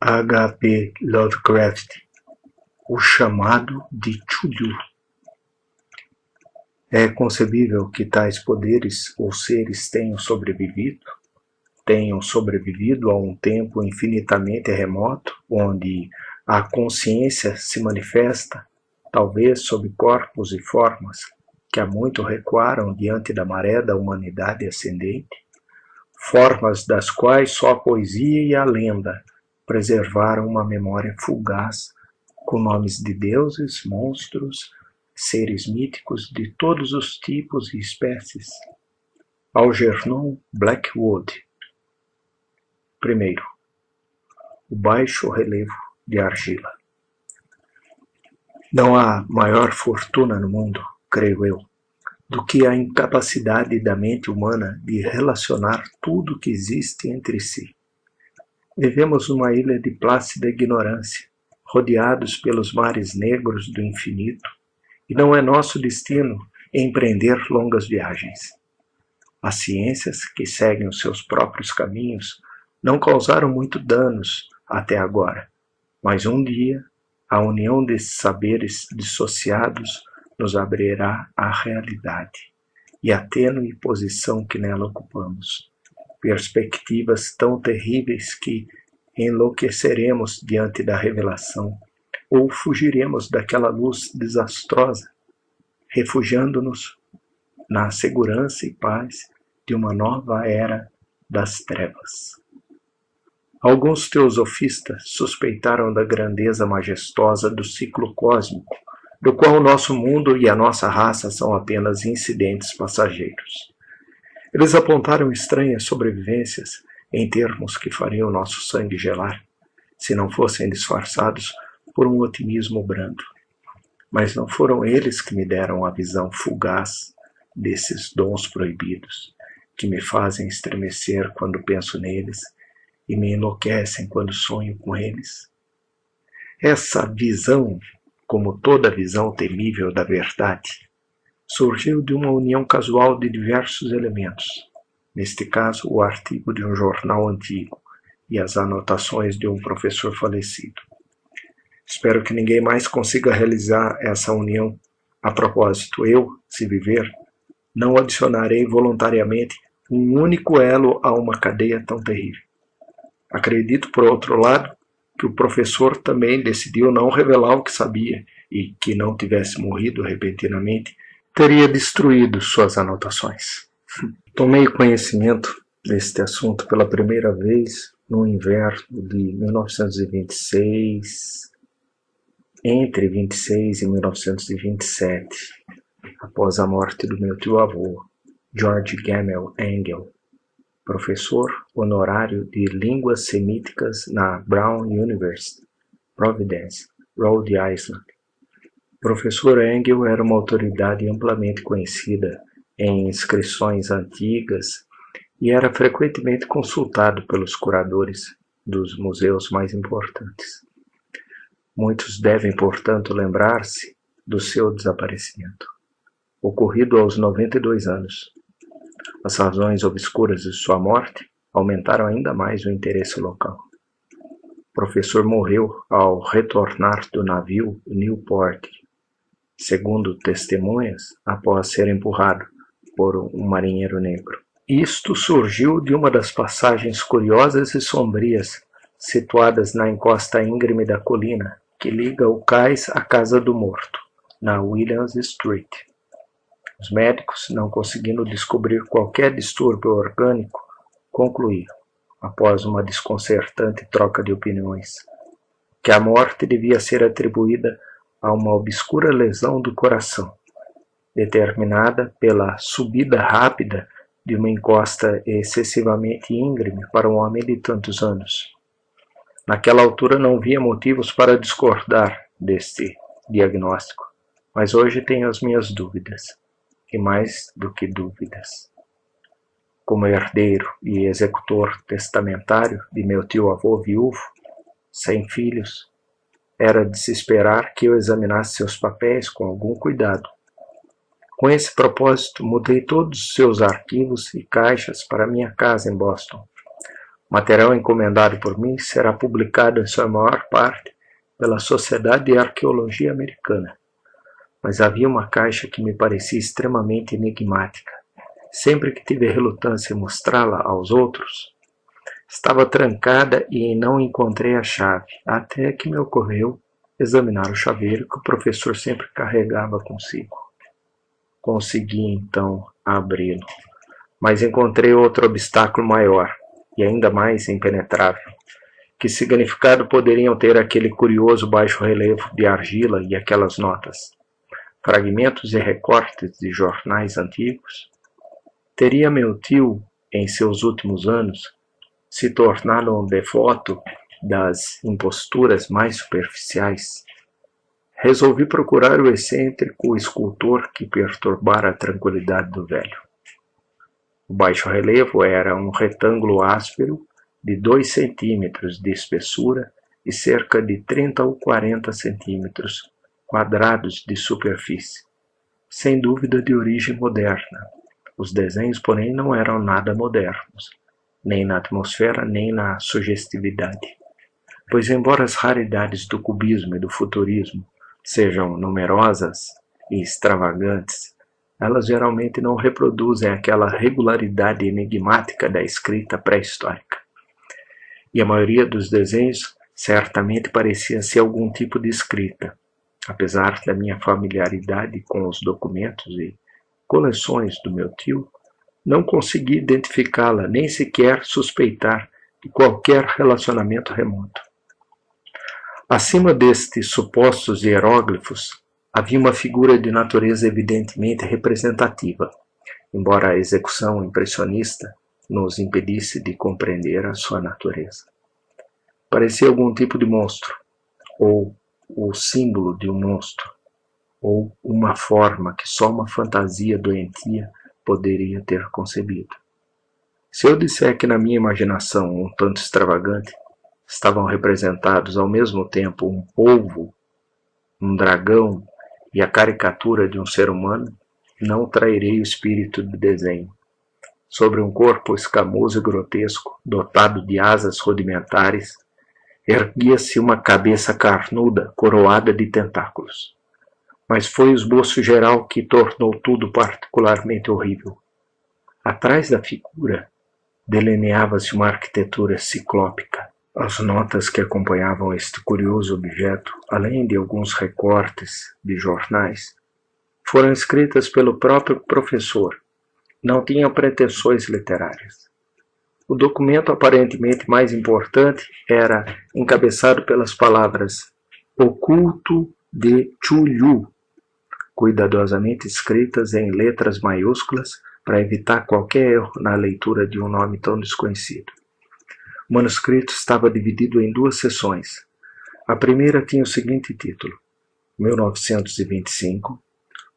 H. P. Lovecraft, O Chamado de Cthulhu. É concebível que tais poderes ou seres tenham sobrevivido a um tempo infinitamente remoto, onde a consciência se manifesta, talvez sob corpos e formas que há muito recuaram diante da maré da humanidade ascendente, formas das quais só a poesia e a lenda preservaram uma memória fugaz, com nomes de deuses, monstros, seres míticos de todos os tipos e espécies. Algernon Blackwood. Primeiro, o baixo relevo de argila. Não há maior fortuna no mundo, creio eu, do que a incapacidade da mente humana de relacionar tudo que existe entre si. Vivemos numa ilha de plácida ignorância, rodeados pelos mares negros do infinito, e não é nosso destino empreender longas viagens. As ciências, que seguem os seus próprios caminhos, não causaram muito danos até agora, mas um dia a união desses saberes dissociados nos abrirá à realidade e à tênue posição que nela ocupamos, perspectivas tão terríveis que enlouqueceremos diante da revelação ou fugiremos daquela luz desastrosa, refugiando-nos na segurança e paz de uma nova era das trevas. Alguns teosofistas suspeitaram da grandeza majestosa do ciclo cósmico, do qual o nosso mundo e a nossa raça são apenas incidentes passageiros. Eles apontaram estranhas sobrevivências em termos que fariam nosso sangue gelar, se não fossem disfarçados por um otimismo brando. Mas não foram eles que me deram a visão fugaz desses dons proibidos, que me fazem estremecer quando penso neles e me enlouquecem quando sonho com eles. Essa visão, como toda visão temível da verdade, surgiu de uma união casual de diversos elementos, neste caso o artigo de um jornal antigo e as anotações de um professor falecido. Espero que ninguém mais consiga realizar essa união. A propósito, eu, se viver, não adicionarei voluntariamente um único elo a uma cadeia tão terrível. Acredito, por outro lado, que o professor também decidiu não revelar o que sabia e que não tivesse morrido repentinamente, teria destruído suas anotações. Tomei conhecimento deste assunto pela primeira vez no inverno de 1926, entre 26 e 1927, após a morte do meu tio-avô, George Gamel Engel, professor honorário de línguas semíticas na Brown University, Providence, Rhode Island. O professor Engel era uma autoridade amplamente conhecida em inscrições antigas e era frequentemente consultado pelos curadores dos museus mais importantes. Muitos devem, portanto, lembrar-se do seu desaparecimento, ocorrido aos 92 anos. As razões obscuras de sua morte aumentaram ainda mais o interesse local. O professor morreu ao retornar do navio Newport, segundo testemunhas, após ser empurrado por um marinheiro negro. Isto surgiu de uma das passagens curiosas e sombrias situadas na encosta íngreme da colina que liga o cais à Casa do Morto, na Williams Street. Os médicos, não conseguindo descobrir qualquer distúrbio orgânico, concluíram, após uma desconcertante troca de opiniões, que a morte devia ser atribuída a uma obscura lesão do coração, determinada pela subida rápida de uma encosta excessivamente íngreme para um homem de tantos anos. Naquela altura não via motivos para discordar deste diagnóstico, mas hoje tenho as minhas dúvidas, e mais do que dúvidas. Como herdeiro e executor testamentário de meu tio-avô viúvo, sem filhos, era de se esperar que eu examinasse seus papéis com algum cuidado. Com esse propósito, mudei todos os seus arquivos e caixas para minha casa em Boston, Material encomendado por mim será publicado em sua maior parte pela Sociedade de Arqueologia Americana. Mas havia uma caixa que me parecia extremamente enigmática. Sempre que tive relutância em mostrá-la aos outros, estava trancada e não encontrei a chave, até que me ocorreu examinar o chaveiro que o professor sempre carregava consigo. Consegui então abri-lo, mas encontrei outro obstáculo maior e ainda mais impenetrável. Que significado poderiam ter aquele curioso baixo relevo de argila e aquelas notas? Fragmentos e recortes de jornais antigos? Teria meu tio, em seus últimos anos, se tornado um devoto das imposturas mais superficiais? Resolvi procurar o excêntrico escultor que perturbara a tranquilidade do velho. O baixo relevo era um retângulo áspero de 2 centímetros de espessura e cerca de 30 ou 40 centímetros quadrados de superfície, sem dúvida de origem moderna. Os desenhos, porém, não eram nada modernos, nem na atmosfera, nem na sugestividade. Pois, embora as raridades do cubismo e do futurismo sejam numerosas e extravagantes, elas geralmente não reproduzem aquela regularidade enigmática da escrita pré-histórica. E a maioria dos desenhos certamente parecia ser algum tipo de escrita. Apesar da minha familiaridade com os documentos e coleções do meu tio, não consegui identificá-la, nem sequer suspeitar de qualquer relacionamento remoto. Acima destes supostos hieróglifos, havia uma figura de natureza evidentemente representativa, embora a execução impressionista nos impedisse de compreender a sua natureza. Parecia algum tipo de monstro, ou o símbolo de um monstro, ou uma forma que só uma fantasia doentia poderia ter concebido. Se eu disser que na minha imaginação, um tanto extravagante, estavam representados ao mesmo tempo um polvo, um dragão e a caricatura de um ser humano, não trairei o espírito do desenho. Sobre um corpo escamoso e grotesco, dotado de asas rudimentares, erguia-se uma cabeça carnuda, coroada de tentáculos. Mas foi o esboço geral que tornou tudo particularmente horrível. Atrás da figura, delineava-se uma arquitetura ciclópica. As notas que acompanhavam este curioso objeto, além de alguns recortes de jornais, foram escritas pelo próprio professor. Não tinham pretensões literárias. O documento aparentemente mais importante era encabeçado pelas palavras Oculto de Chulhu, cuidadosamente escritas em letras maiúsculas para evitar qualquer erro na leitura de um nome tão desconhecido. O manuscrito estava dividido em 2 seções. A primeira tinha o seguinte título: 1925,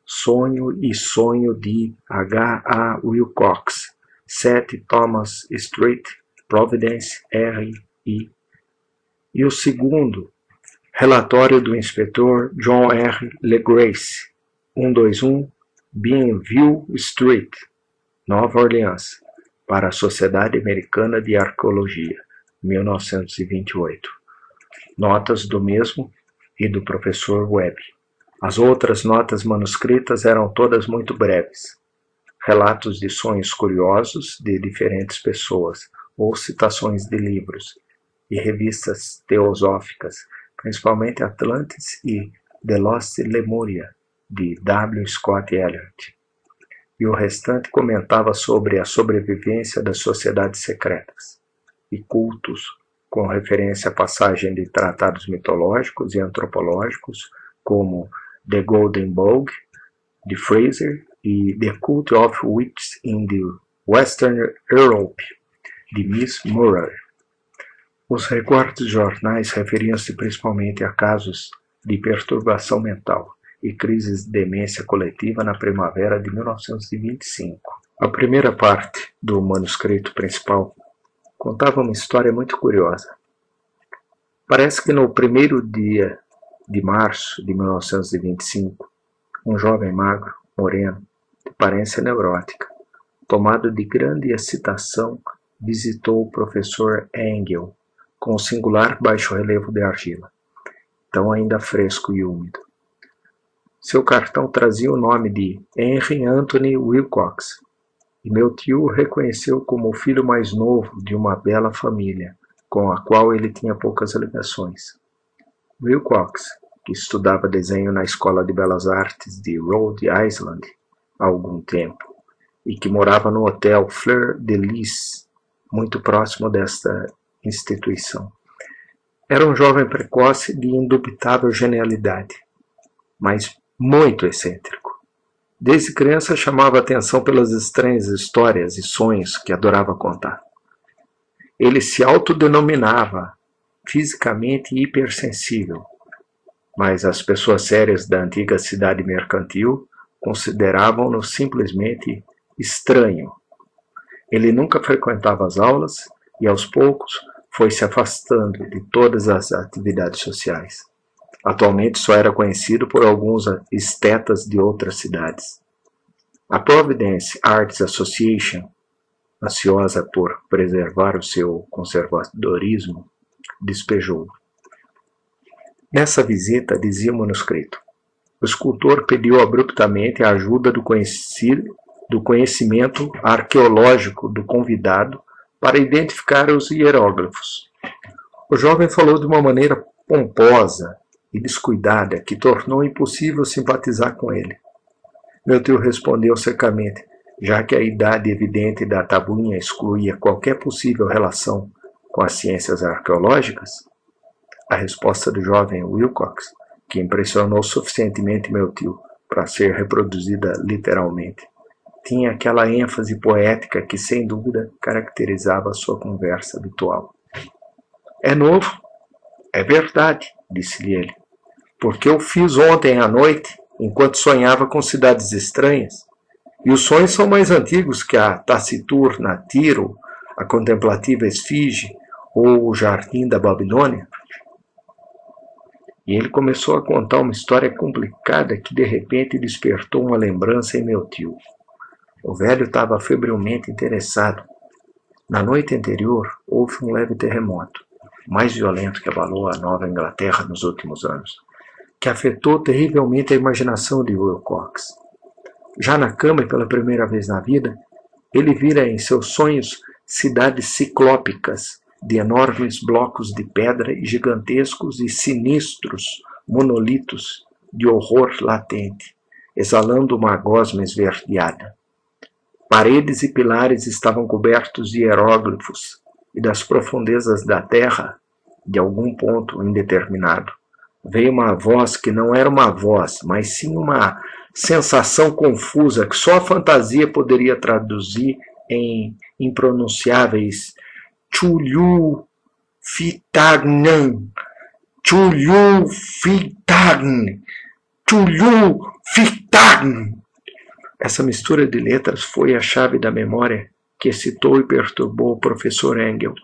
Sonho e Sonho de H.A. Wilcox, 7 Thomas Street, Providence, R.I. E o segundo, Relatório do Inspetor John R. LeGrace, 121 Bienville Street, Nova Orleans, para a Sociedade Americana de Arqueologia, 1928. Notas do mesmo e do professor Webb. As outras notas manuscritas eram todas muito breves. Relatos de sonhos curiosos de diferentes pessoas, ou citações de livros e revistas teosóficas, principalmente Atlantis e The Lost Lemuria, de W. Scott Elliott. E o restante comentava sobre a sobrevivência das sociedades secretas e cultos, com referência à passagem de tratados mitológicos e antropológicos, como The Golden Bough, de Fraser, e The Cult of Witches in the Western Europe, de Miss Murray. Os recortes de jornais referiam-se principalmente a casos de perturbação mental e crises de demência coletiva na primavera de 1925. A primeira parte do manuscrito principal contava uma história muito curiosa. Parece que no primeiro dia de março de 1925, um jovem magro, moreno, de aparência neurótica, tomado de grande excitação, visitou o professor Engel, com o singular baixo relevo de argila, tão ainda fresco e úmido. Seu cartão trazia o nome de Henry Anthony Wilcox, e meu tio o reconheceu como o filho mais novo de uma bela família, com a qual ele tinha poucas ligações. Wilcox, que estudava desenho na Escola de Belas Artes de Rhode Island há algum tempo, e que morava no hotel Fleur de Lis, muito próximo desta instituição. Era um jovem precoce de indubitável genialidade, mas muito excêntrico. Desde criança chamava atenção pelas estranhas histórias e sonhos que adorava contar. Ele se autodenominava fisicamente hipersensível, mas as pessoas sérias da antiga cidade mercantil consideravam-no simplesmente estranho. Ele nunca frequentava as aulas e, aos poucos, foi se afastando de todas as atividades sociais. Atualmente só era conhecido por alguns estetas de outras cidades. A Providence Arts Association, ansiosa por preservar o seu conservadorismo, despejou-o. Nessa visita, dizia o manuscrito, o escultor pediu abruptamente a ajuda do conhecimento arqueológico do convidado para identificar os hieróglifos. O jovem falou de uma maneira pomposa e descuidada que tornou impossível simpatizar com ele. Meu tio respondeu secamente, já que a idade evidente da tabuinha excluía qualquer possível relação com as ciências arqueológicas. A resposta do jovem Wilcox, que impressionou suficientemente meu tio para ser reproduzida literalmente, tinha aquela ênfase poética que, sem dúvida, caracterizava a sua conversa habitual. É novo, é verdade, disse-lhe ele, porque eu fiz ontem à noite, enquanto sonhava com cidades estranhas, e os sonhos são mais antigos que a taciturna Tiro, a contemplativa Esfinge ou o Jardim da Babilônia. E ele começou a contar uma história complicada que de repente despertou uma lembrança em meu tio. O velho estava febrilmente interessado. Na noite anterior, houve um leve terremoto, mais violento que abalou a Nova Inglaterra nos últimos anos, que afetou terrivelmente a imaginação de Wilcox. Já na cama e pela primeira vez na vida, ele vira em seus sonhos cidades ciclópicas de enormes blocos de pedra e gigantescos e sinistros monolitos de horror latente, exalando uma gosma esverdeada. Paredes e pilares estavam cobertos de hieróglifos, e das profundezas da terra, de algum ponto indeterminado, veio uma voz que não era uma voz, mas sim uma sensação confusa que só a fantasia poderia traduzir em impronunciáveis Chulyu Fitagnan, Chulyu Fitagnan, Chulyu Fitagnan. Essa mistura de letras foi a chave da memória que excitou e perturbou o professor Engel.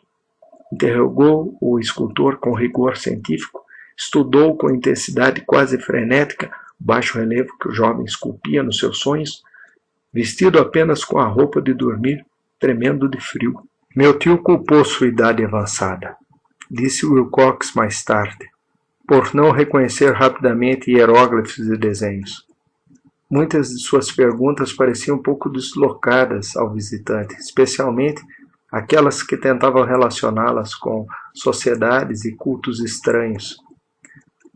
Interrogou o escultor com rigor científico, estudou com intensidade quase frenética o baixo relevo que o jovem esculpia nos seus sonhos, vestido apenas com a roupa de dormir, tremendo de frio. Meu tio culpou sua idade avançada, disse Wilcox mais tarde, por não reconhecer rapidamente hieróglifos e desenhos. Muitas de suas perguntas pareciam um pouco deslocadas ao visitante, especialmente aquelas que tentavam relacioná-las com sociedades e cultos estranhos.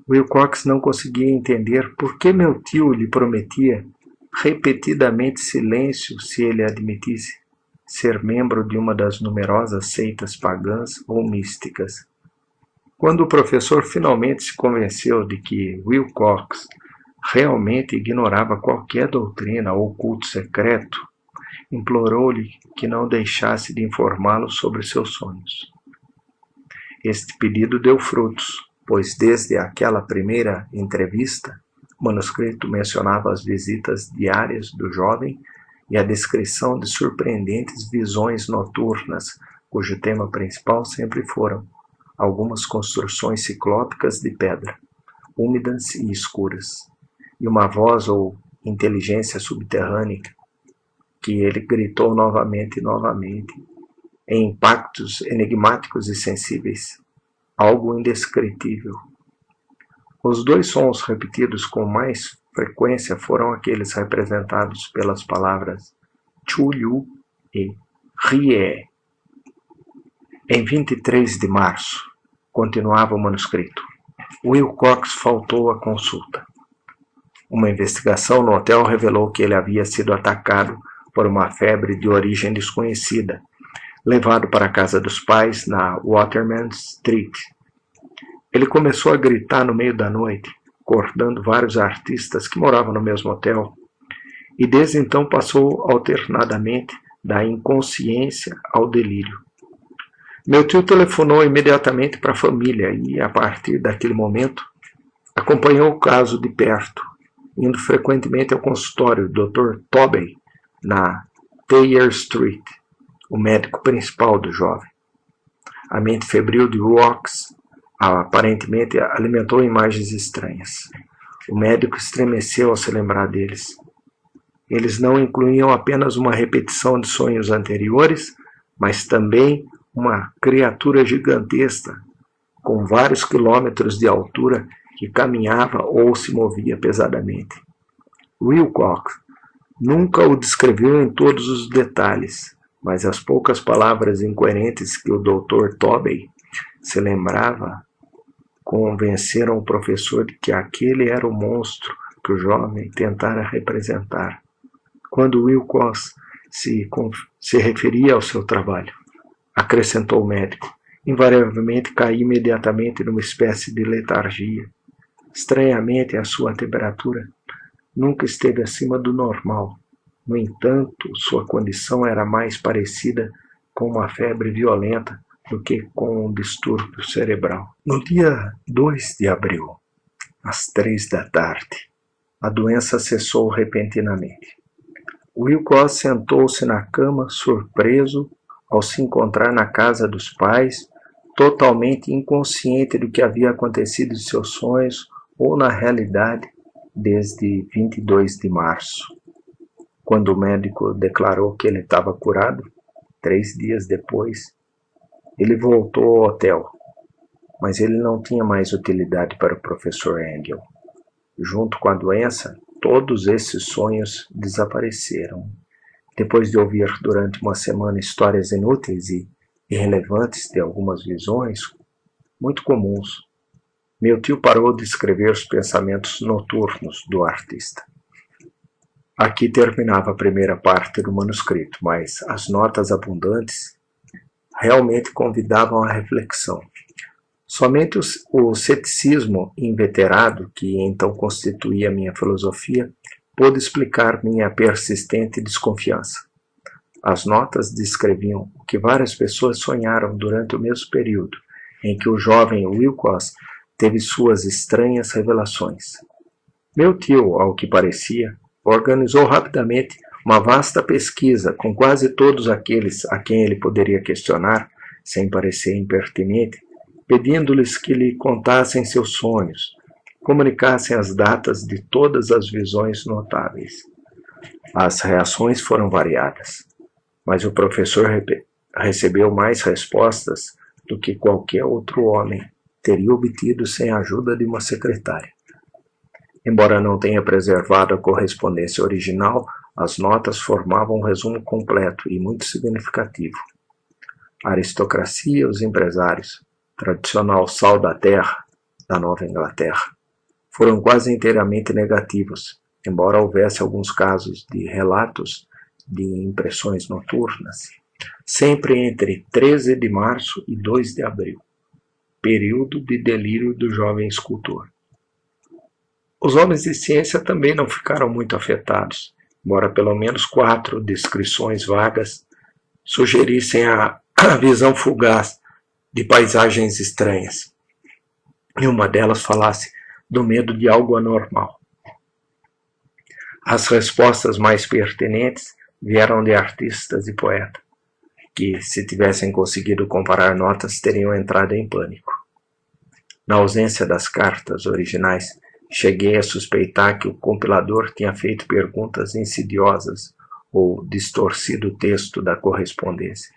Wilcox não conseguia entender por que meu tio lhe prometia repetidamente silêncio se ele admitisse ser membro de uma das numerosas seitas pagãs ou místicas. Quando o professor finalmente se convenceu de que Wilcox realmente ignorava qualquer doutrina ou culto secreto, implorou-lhe que não deixasse de informá-lo sobre seus sonhos. Este pedido deu frutos, pois desde aquela primeira entrevista, o manuscrito mencionava as visitas diárias do jovem e a descrição de surpreendentes visões noturnas, cujo tema principal sempre foram algumas construções ciclópicas de pedra, úmidas e escuras, e uma voz ou inteligência subterrânea que ele gritou novamente e novamente, em impactos enigmáticos e sensíveis, algo indescritível. Os dois sons repetidos com mais frequência foram aqueles representados pelas palavras Chu-Yu e Rie. Em 23 de março, continuava o manuscrito, Wilcox faltou à consulta. Uma investigação no hotel revelou que ele havia sido atacado por uma febre de origem desconhecida, levado para a casa dos pais na Waterman Street. Ele começou a gritar no meio da noite, acordando vários artistas que moravam no mesmo hotel, e desde então passou alternadamente da inconsciência ao delírio. Meu tio telefonou imediatamente para a família e, a partir daquele momento, acompanhou o caso de perto, indo frequentemente ao consultório do Dr. Tobey, na Thayer Street, o médico principal do jovem. A mente febril de Wilcox aparentemente alimentou imagens estranhas. O médico estremeceu ao se lembrar deles. Eles não incluíam apenas uma repetição de sonhos anteriores, mas também uma criatura gigantesca, com vários quilômetros de altura, que caminhava ou se movia pesadamente. Wilcox nunca o descreveu em todos os detalhes, mas as poucas palavras incoerentes que o Dr. Tobey se lembrava convenceram o professor de que aquele era o monstro que o jovem tentara representar. Quando Wilcox se referia ao seu trabalho, acrescentou o médico, invariavelmente caía imediatamente numa espécie de letargia. Estranhamente, a sua temperatura nunca esteve acima do normal. No entanto, sua condição era mais parecida com uma febre violenta do que com um distúrbio cerebral. No dia 2 de abril, às 3 da tarde, a doença cessou repentinamente. Wilcox sentou-se na cama, surpreso ao se encontrar na casa dos pais, totalmente inconsciente do que havia acontecido em seus sonhos ou na realidade desde 22 de março. Quando o médico declarou que ele estava curado, 3 dias depois, ele voltou ao hotel, mas ele não tinha mais utilidade para o professor Engel. Junto com a doença, todos esses sonhos desapareceram. Depois de ouvir durante uma semana histórias inúteis e irrelevantes de algumas visões, muito comuns, meu tio parou de escrever os pensamentos noturnos do artista. Aqui terminava a primeira parte do manuscrito, mas as notas abundantes realmente convidavam à reflexão. Somente o ceticismo inveterado, que então constituía minha filosofia, pôde explicar minha persistente desconfiança. As notas descreviam o que várias pessoas sonharam durante o mesmo período em que o jovem Wilcox teve suas estranhas revelações. Meu tio, ao que parecia, organizou rapidamente uma vasta pesquisa com quase todos aqueles a quem ele poderia questionar, sem parecer impertinente, pedindo-lhes que lhe contassem seus sonhos, comunicassem as datas de todas as visões notáveis. As reações foram variadas, mas o professor recebeu mais respostas do que qualquer outro homem teria obtido sem a ajuda de uma secretária. Embora não tenha preservado a correspondência original, as notas formavam um resumo completo e muito significativo. A aristocracia e os empresários, tradicional sal da terra, da Nova Inglaterra, foram quase inteiramente negativos, embora houvesse alguns casos de relatos de impressões noturnas, sempre entre 13 de março e 2 de abril, período de delírio do jovem escultor. Os homens de ciência também não ficaram muito afetados, embora pelo menos 4 descrições vagas sugerissem a visão fugaz de paisagens estranhas, e uma delas falasse do medo de algo anormal. As respostas mais pertinentes vieram de artistas e poetas, que, se tivessem conseguido comparar notas, teriam entrado em pânico. Na ausência das cartas originais, cheguei a suspeitar que o compilador tinha feito perguntas insidiosas ou distorcido o texto da correspondência,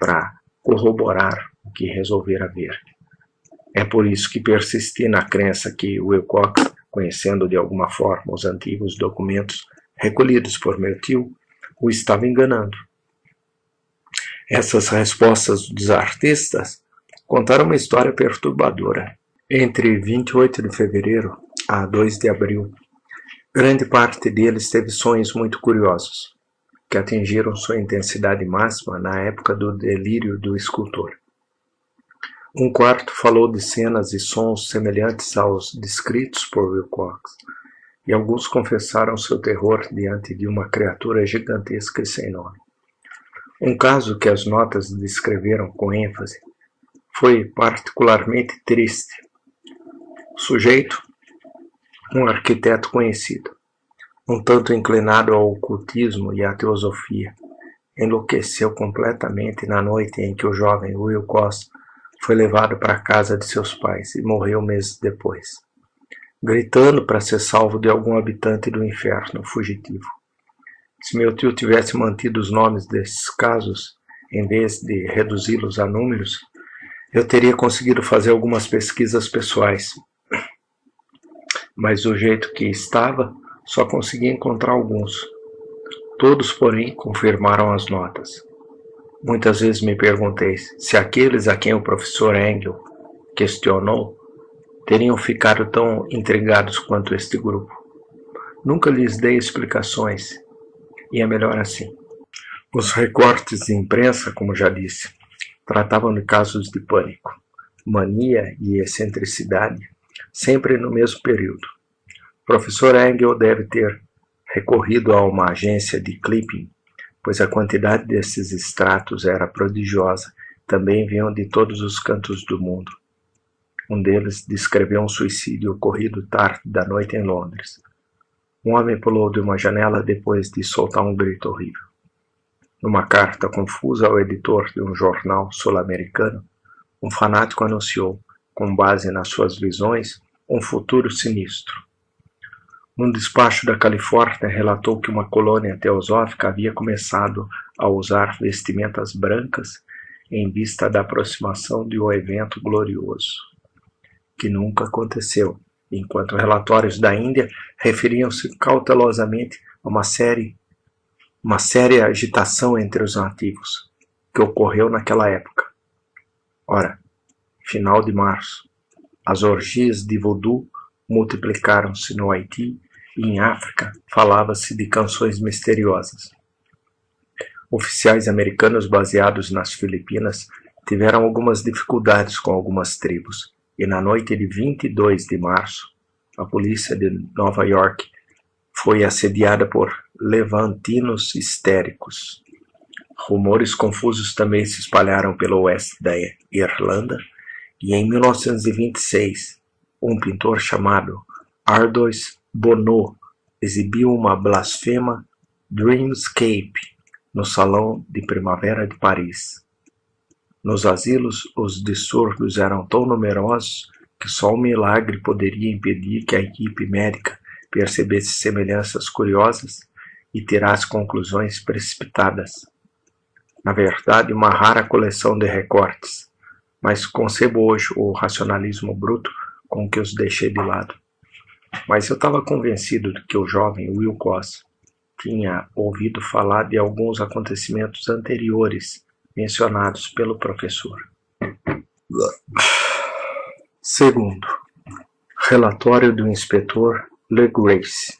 para corroborar o que resolvera ver. É por isso que persisti na crença que Wilcox, conhecendo de alguma forma os antigos documentos recolhidos por meu tio, o estava enganando. Essas respostas dos artistas contaram uma história perturbadora. Entre 28 de fevereiro a 2 de abril, grande parte deles teve sonhos muito curiosos, que atingiram sua intensidade máxima na época do delírio do escultor. Um quarto falou de cenas e sons semelhantes aos descritos por Wilcox, e alguns confessaram seu terror diante de uma criatura gigantesca e sem nome. Um caso que as notas descreveram com ênfase foi particularmente triste. O sujeito, um arquiteto conhecido, um tanto inclinado ao ocultismo e à teosofia, enlouqueceu completamente na noite em que o jovem Wilcox foi levado para a casa de seus pais e morreu meses depois, gritando para ser salvo de algum habitante do inferno fugitivo. Se meu tio tivesse mantido os nomes desses casos, em vez de reduzi-los a números, eu teria conseguido fazer algumas pesquisas pessoais. Mas do jeito que estava, só consegui encontrar alguns. Todos, porém, confirmaram as notas. Muitas vezes me perguntei se aqueles a quem o professor Engel questionou teriam ficado tão intrigados quanto este grupo. Nunca lhes dei explicações, e é melhor assim. Os recortes de imprensa, como já disse, tratavam de casos de pânico, mania e excentricidade, sempre no mesmo período. O professor Engel deve ter recorrido a uma agência de clipping, pois a quantidade desses extratos era prodigiosa, também vinham de todos os cantos do mundo. Um deles descreveu um suicídio ocorrido tarde da noite em Londres. Um homem pulou de uma janela depois de soltar um grito horrível. Numa carta confusa ao editor de um jornal sul-americano, um fanático anunciou, com base nas suas visões, um futuro sinistro. Um despacho da Califórnia relatou que uma colônia teosófica havia começado a usar vestimentas brancas em vista da aproximação de um evento glorioso, que nunca aconteceu, enquanto relatórios da Índia referiam-se cautelosamente a uma séria agitação entre os nativos, que ocorreu naquela época. Ora, final de março, as orgias de voodoo multiplicaram-se no Haiti e em África falava-se de canções misteriosas. Oficiais americanos baseados nas Filipinas tiveram algumas dificuldades com algumas tribos, e na noite de 22 de março, a polícia de Nova York foi assediada por levantinos histéricos. Rumores confusos também se espalharam pelo oeste da Irlanda, e em 1926, um pintor chamado Ardois Bonneau exibiu uma blasfema Dreamscape no Salão de Primavera de Paris. Nos asilos, os distúrbios eram tão numerosos que só um milagre poderia impedir que a equipe médica percebesse semelhanças curiosas e tirasse conclusões precipitadas. Na verdade, uma rara coleção de recortes, mas concebo hoje o racionalismo bruto com que os deixei de lado. Mas eu estava convencido de que o jovem Wilcox tinha ouvido falar de alguns acontecimentos anteriores mencionados pelo professor. Segundo, relatório do inspetor LeGrace.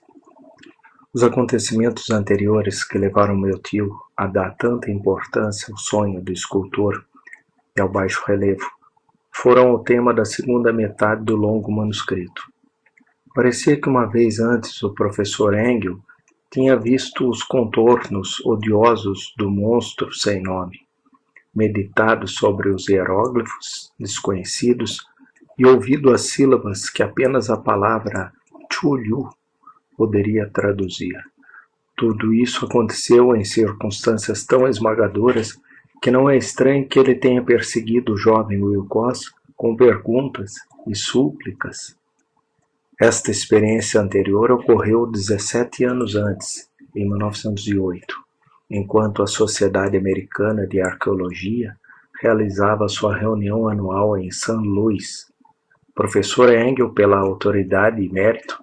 Os acontecimentos anteriores que levaram meu tio a dar tanta importância ao sonho do escultor e ao baixo relevo foram o tema da segunda metade do longo manuscrito. Parecia que uma vez antes o professor Engel tinha visto os contornos odiosos do monstro sem nome, meditado sobre os hieróglifos desconhecidos e ouvido as sílabas que apenas a palavra Chulyu poderia traduzir. Tudo isso aconteceu em circunstâncias tão esmagadoras que não é estranho que ele tenha perseguido o jovem Wilcox com perguntas e súplicas. Esta experiência anterior ocorreu 17 anos antes, em 1908, enquanto a Sociedade Americana de Arqueologia realizava sua reunião anual em St. Louis. O professor Engel, pela autoridade e mérito,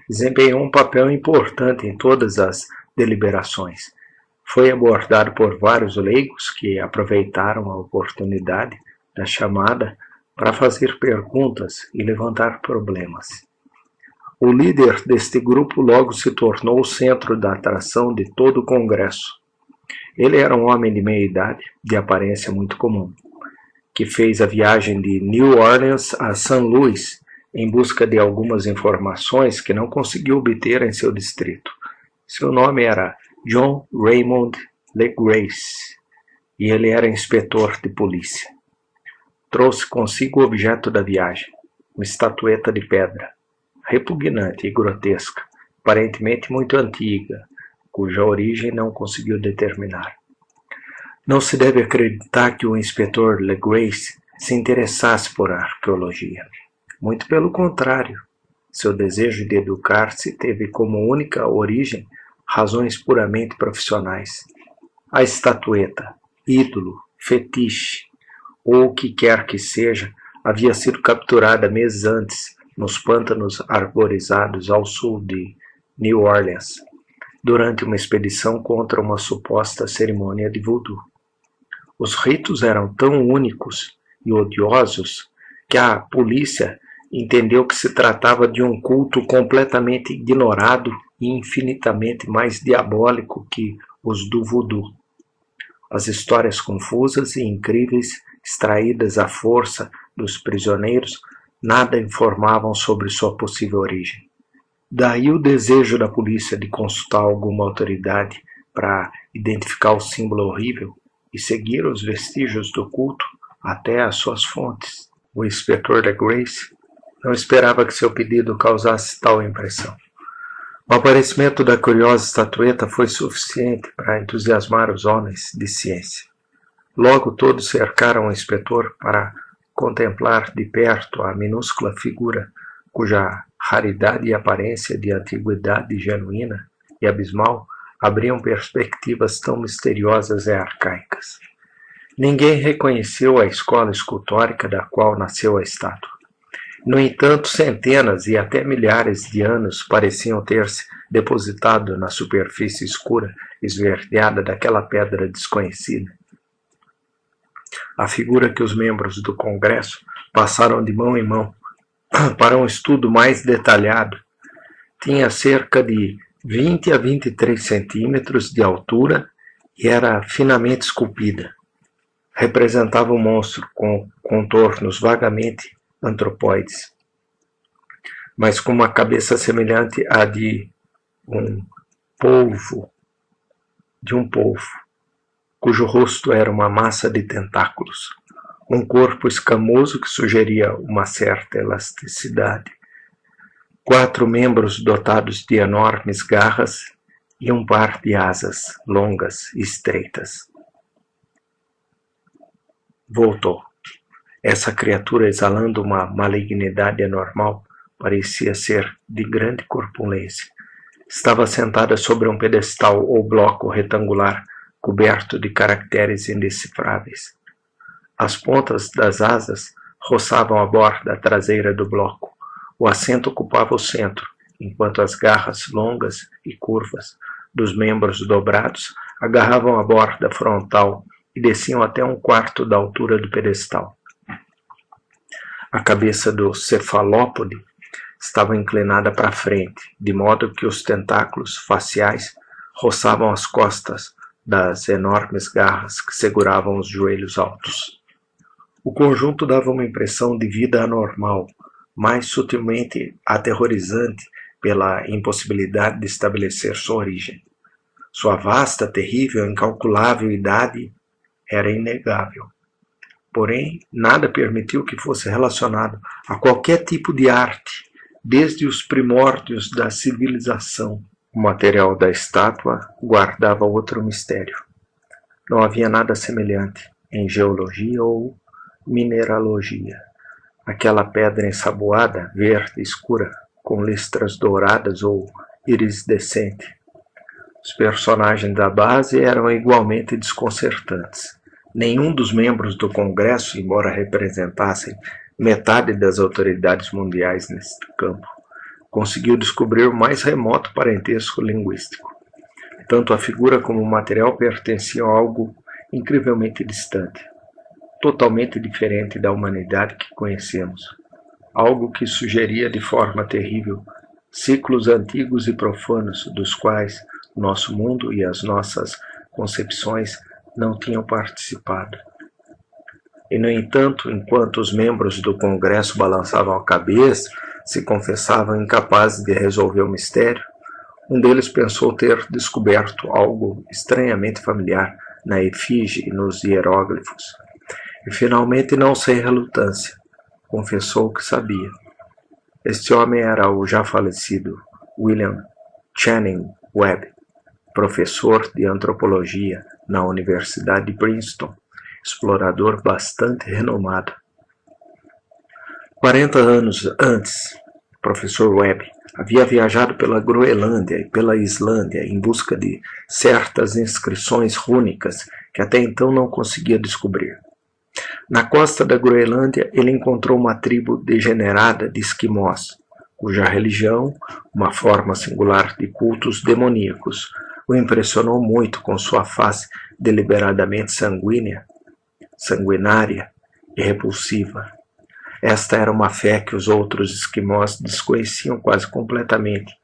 desempenhou um papel importante em todas as deliberações. Foi abordado por vários leigos que aproveitaram a oportunidade da chamada para fazer perguntas e levantar problemas. O líder deste grupo logo se tornou o centro da atração de todo o congresso. Ele era um homem de meia idade, de aparência muito comum, que fez a viagem de New Orleans a St. Louis em busca de algumas informações que não conseguiu obter em seu distrito. Seu nome era John Raymond LeGrace e ele era inspetor de polícia. Trouxe consigo o objeto da viagem, uma estatueta de pedra, repugnante e grotesca, aparentemente muito antiga, cuja origem não conseguiu determinar. Não se deve acreditar que o inspetor LeGrace se interessasse por arqueologia. Muito pelo contrário, seu desejo de educar-se teve como única origem razões puramente profissionais. A estatueta, ídolo, fetiche, ou o que quer que seja, havia sido capturada meses antes nos pântanos arborizados ao sul de New Orleans, durante uma expedição contra uma suposta cerimônia de voodoo. Os ritos eram tão únicos e odiosos que a polícia entendeu que se tratava de um culto completamente ignorado e infinitamente mais diabólico que os do voodoo. As histórias confusas e incríveis, extraídas à força dos prisioneiros, nada informavam sobre sua possível origem. Daí o desejo da polícia de consultar alguma autoridade para identificar o símbolo horrível e seguir os vestígios do culto até as suas fontes. O inspetor LeGrace não esperava que seu pedido causasse tal impressão. O aparecimento da curiosa estatueta foi suficiente para entusiasmar os homens de ciência. Logo todos cercaram o inspetor para contemplar de perto a minúscula figura, cuja raridade e aparência de antiguidade genuína e abismal abriam perspectivas tão misteriosas e arcaicas. Ninguém reconheceu a escola escultórica da qual nasceu a estátua. No entanto, centenas e até milhares de anos pareciam ter-se depositado na superfície escura esverdeada daquela pedra desconhecida. A figura que os membros do Congresso passaram de mão em mão para um estudo mais detalhado tinha cerca de 20 a 23 centímetros de altura e era finamente esculpida. Representava um monstro com contornos vagamente antropóides, mas com uma cabeça semelhante à de um polvo, cujo rosto era uma massa de tentáculos, um corpo escamoso que sugeria uma certa elasticidade, 4 membros dotados de enormes garras e um par de asas longas e estreitas. Voltou. Essa criatura, exalando uma malignidade anormal, parecia ser de grande corpulência. Estava sentada sobre um pedestal ou bloco retangular coberto de caracteres indecifráveis. As pontas das asas roçavam a borda traseira do bloco. O assento ocupava o centro, enquanto as garras longas e curvas dos membros dobrados agarravam a borda frontal e desciam até 1/4 da altura do pedestal. A cabeça do cefalópode estava inclinada para frente, de modo que os tentáculos faciais roçavam as costas das enormes garras que seguravam os joelhos altos. O conjunto dava uma impressão de vida anormal, mais sutilmente aterrorizante pela impossibilidade de estabelecer sua origem. Sua vasta, terrível, incalculável idade era inegável. Porém, nada permitiu que fosse relacionado a qualquer tipo de arte, desde os primórdios da civilização. O material da estátua guardava outro mistério. Não havia nada semelhante em geologia ou mineralogia. Aquela pedra ensaboada, verde escura, com listras douradas ou iridescente, Os personagens da base eram igualmente desconcertantes. Nenhum dos membros do Congresso, embora representassem metade das autoridades mundiais neste campo, conseguiu descobrir o mais remoto parentesco linguístico. Tanto a figura como o material pertenciam a algo incrivelmente distante, totalmente diferente da humanidade que conhecemos, algo que sugeria de forma terrível ciclos antigos e profanos dos quais nosso mundo e as nossas concepções não tinham participado. E, no entanto, enquanto os membros do Congresso balançavam a cabeça, se confessavam incapazes de resolver o mistério, um deles pensou ter descoberto algo estranhamente familiar na efígie e nos hieróglifos. E, finalmente, não sem relutância, confessou que sabia. Este homem era o já falecido William Channing Webb, professor de antropologia na Universidade de Princeton, explorador bastante renomado. 40 anos antes, o professor Webb havia viajado pela Groenlândia e pela Islândia em busca de certas inscrições rúnicas que até então não conseguia descobrir. Na costa da Groenlândia, ele encontrou uma tribo degenerada de esquimós, cuja religião, uma forma singular de cultos demoníacos, o impressionou muito com sua face deliberadamente sanguinária e repulsiva. Esta era uma fé que os outros esquimós desconheciam quase completamente,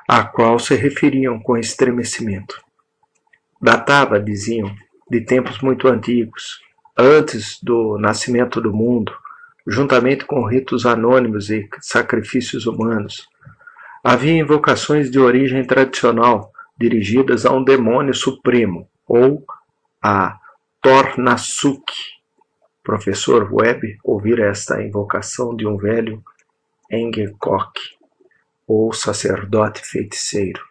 à qual se referiam com estremecimento. Datava, diziam, de tempos muito antigos, antes do nascimento do mundo, juntamente com ritos anônimos e sacrifícios humanos. Havia invocações de origem tradicional, dirigidas a um demônio supremo, ou a Tornasuk. Professor Webb ouvira esta invocação de um velho Engekok, ou sacerdote feiticeiro,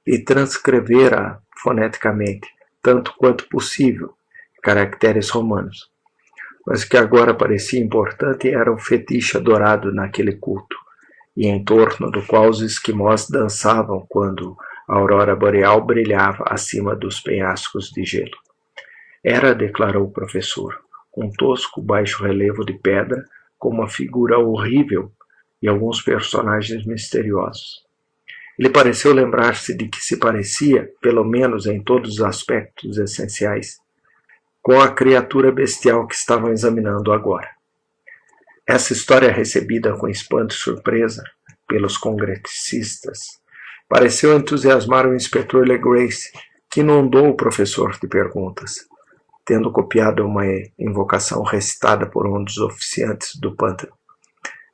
e transcrevera foneticamente, tanto quanto possível, caracteres romanos. Mas o que agora parecia importante era o fetiche adorado naquele culto, e em torno do qual os esquimós dançavam quando a aurora boreal brilhava acima dos penhascos de gelo. Era, declarou o professor, um tosco baixo relevo de pedra com uma figura horrível e alguns personagens misteriosos. Ele pareceu lembrar-se de que se parecia, pelo menos em todos os aspectos essenciais, com a criatura bestial que estavam examinando agora. Essa história, recebida com espanto e surpresa pelos congressistas, pareceu entusiasmar o inspetor Legrace, que inundou o professor de perguntas, tendo copiado uma invocação recitada por um dos oficiantes do pântano.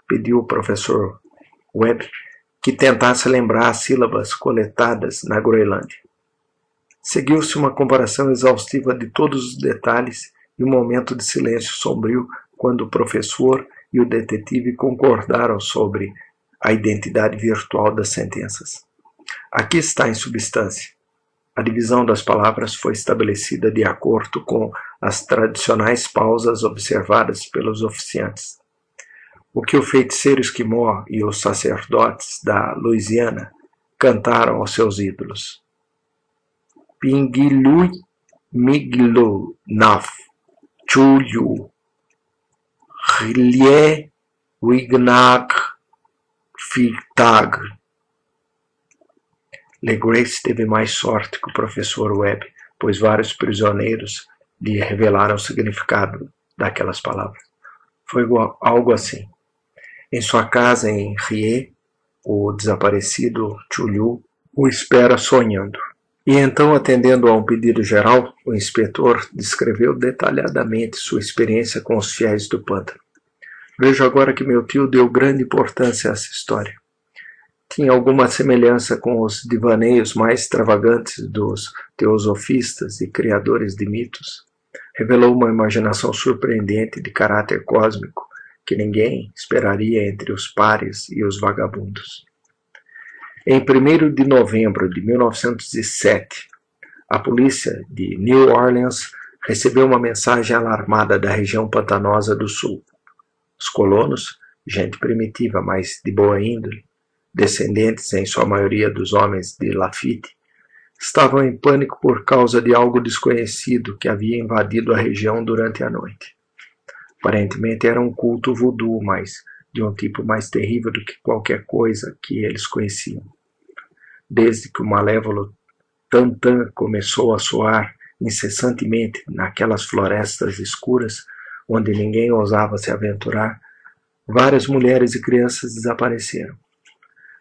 Pediu ao professor Webb que tentasse lembrar as sílabas coletadas na Groenlândia. Seguiu-se uma comparação exaustiva de todos os detalhes e um momento de silêncio sombrio quando o professor e o detetive concordaram sobre a identidade virtual das sentenças. Aqui está em substância. A divisão das palavras foi estabelecida de acordo com as tradicionais pausas observadas pelos oficiantes. O que o feiticeiro esquimó e os sacerdotes da Louisiana cantaram aos seus ídolos. Pingilui miglu naf chulyu rilye wignag fitag. Legrace teve mais sorte que o professor Webb, pois vários prisioneiros lhe revelaram o significado daquelas palavras. Foi algo assim. Em sua casa em Rie, o desaparecido Chulyu o espera sonhando. E então, atendendo a um pedido geral, o inspetor descreveu detalhadamente sua experiência com os fiéis do pântano. Vejo agora que meu tio deu grande importância a essa história. Tinha alguma semelhança com os divaneios mais extravagantes dos teosofistas e criadores de mitos. Revelou uma imaginação surpreendente de caráter cósmico que ninguém esperaria entre os pares e os vagabundos. Em 1º de novembro de 1907, a polícia de New Orleans recebeu uma mensagem alarmada da região pantanosa do sul. Os colonos, gente primitiva, mas de boa índole, descendentes em sua maioria dos homens de Lafitte, Estavam em pânico por causa de algo desconhecido que havia invadido a região durante a noite. Aparentemente era um culto voodoo, mas de um tipo mais terrível do que qualquer coisa que eles conheciam. Desde que o malévolo tantã começou a soar incessantemente naquelas florestas escuras, onde ninguém ousava se aventurar, várias mulheres e crianças desapareceram.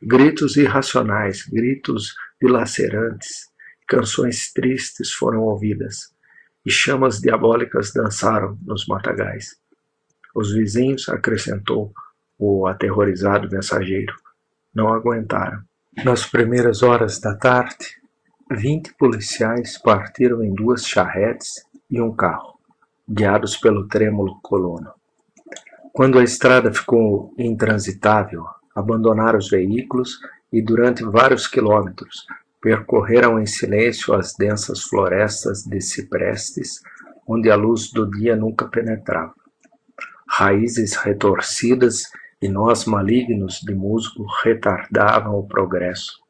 Gritos irracionais, gritos dilacerantes, canções tristes foram ouvidas, e chamas diabólicas dançaram nos matagais. Os vizinhos, acrescentou o aterrorizado mensageiro, não aguentaram. Nas primeiras horas da tarde, 20 policiais partiram em 2 charretes e um carro, guiados pelo trêmulo colono. Quando a estrada ficou intransitável, abandonaram os veículos e, durante vários quilômetros, percorreram em silêncio as densas florestas de ciprestes, onde a luz do dia nunca penetrava. Raízes retorcidas e nós malignos de musgo retardavam o progresso.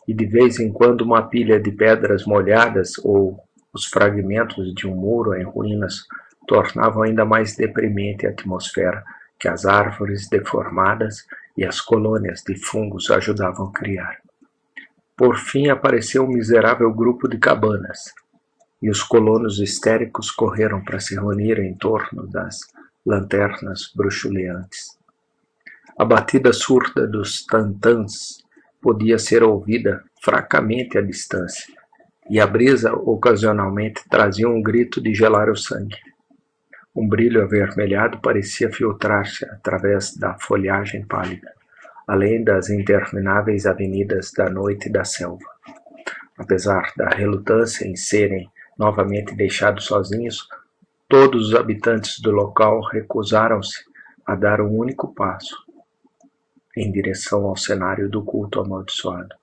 E de vez em quando uma pilha de pedras molhadas ou os fragmentos de um muro em ruínas tornavam ainda mais deprimente a atmosfera que as árvores deformadas e as colônias de fungos ajudavam a criar. Por fim apareceu um miserável grupo de cabanas, e os colonos histéricos correram para se reunir em torno das lanternas bruxuleantes. A batida surda dos tantãs podia ser ouvida fracamente à distância, e a brisa ocasionalmente trazia um grito de gelar o sangue. Um brilho avermelhado parecia filtrar-se através da folhagem pálida, além das intermináveis avenidas da noite e da selva. Apesar da relutância em serem novamente deixados sozinhos, todos os habitantes do local recusaram-se a dar um único passo em direção ao cenário do culto amaldiçoado,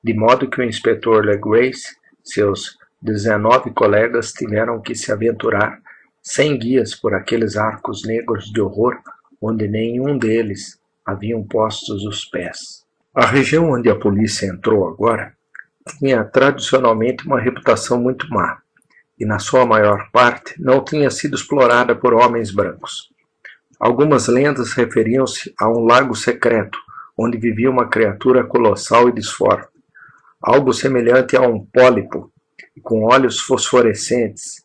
de modo que o inspetor Legrace, seus 19 colegas tiveram que se aventurar sem guias por aqueles arcos negros de horror onde nenhum deles haviam postos os pés. A região onde a polícia entrou agora tinha tradicionalmente uma reputação muito má, e na sua maior parte não tinha sido explorada por homens brancos. Algumas lendas referiam-se a um lago secreto, onde vivia uma criatura colossal e disforme, algo semelhante a um pólipo, com olhos fosforescentes,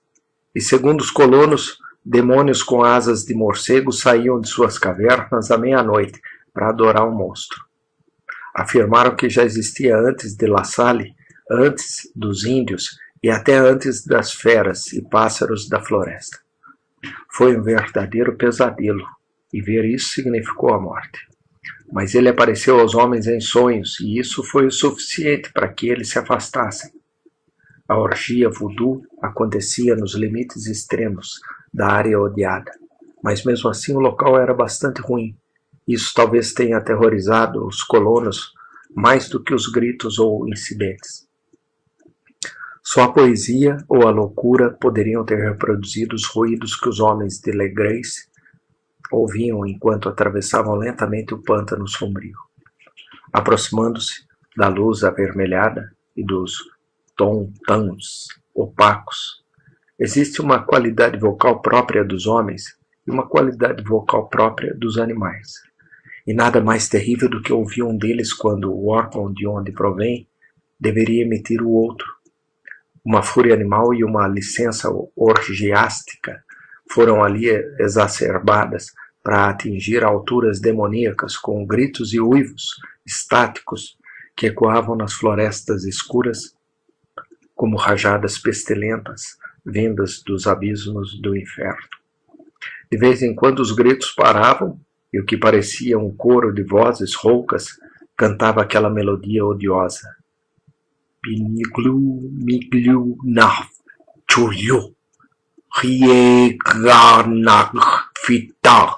e segundo os colonos, demônios com asas de morcego saíam de suas cavernas à meia-noite para adorar o monstro. Afirmaram que já existia antes de La Salle, antes dos índios e até antes das feras e pássaros da floresta. Foi um verdadeiro pesadelo, e ver isso significou a morte. Mas ele apareceu aos homens em sonhos, e isso foi o suficiente para que eles se afastassem. A orgia voodoo acontecia nos limites extremos da área odiada, mas mesmo assim o local era bastante ruim. Isso talvez tenha aterrorizado os colonos mais do que os gritos ou incidentes. Só a poesia ou a loucura poderiam ter reproduzido os ruídos que os homens de Legrace ouviam enquanto atravessavam lentamente o pântano sombrio. Aproximando-se da luz avermelhada e dos tom-tams opacos, existe uma qualidade vocal própria dos homens e uma qualidade vocal própria dos animais. E nada mais terrível do que ouvir um deles quando o órgão de onde provém deveria emitir o outro. Uma fúria animal e uma licença orgiástica foram ali exacerbadas para atingir alturas demoníacas com gritos e uivos estáticos que ecoavam nas florestas escuras como rajadas pestilentas vindas dos abismos do inferno. De vez em quando os gritos paravam e o que parecia um coro de vozes roucas cantava aquela melodia odiosa. Piniglu miglu naf chuyu riegarnag fitar.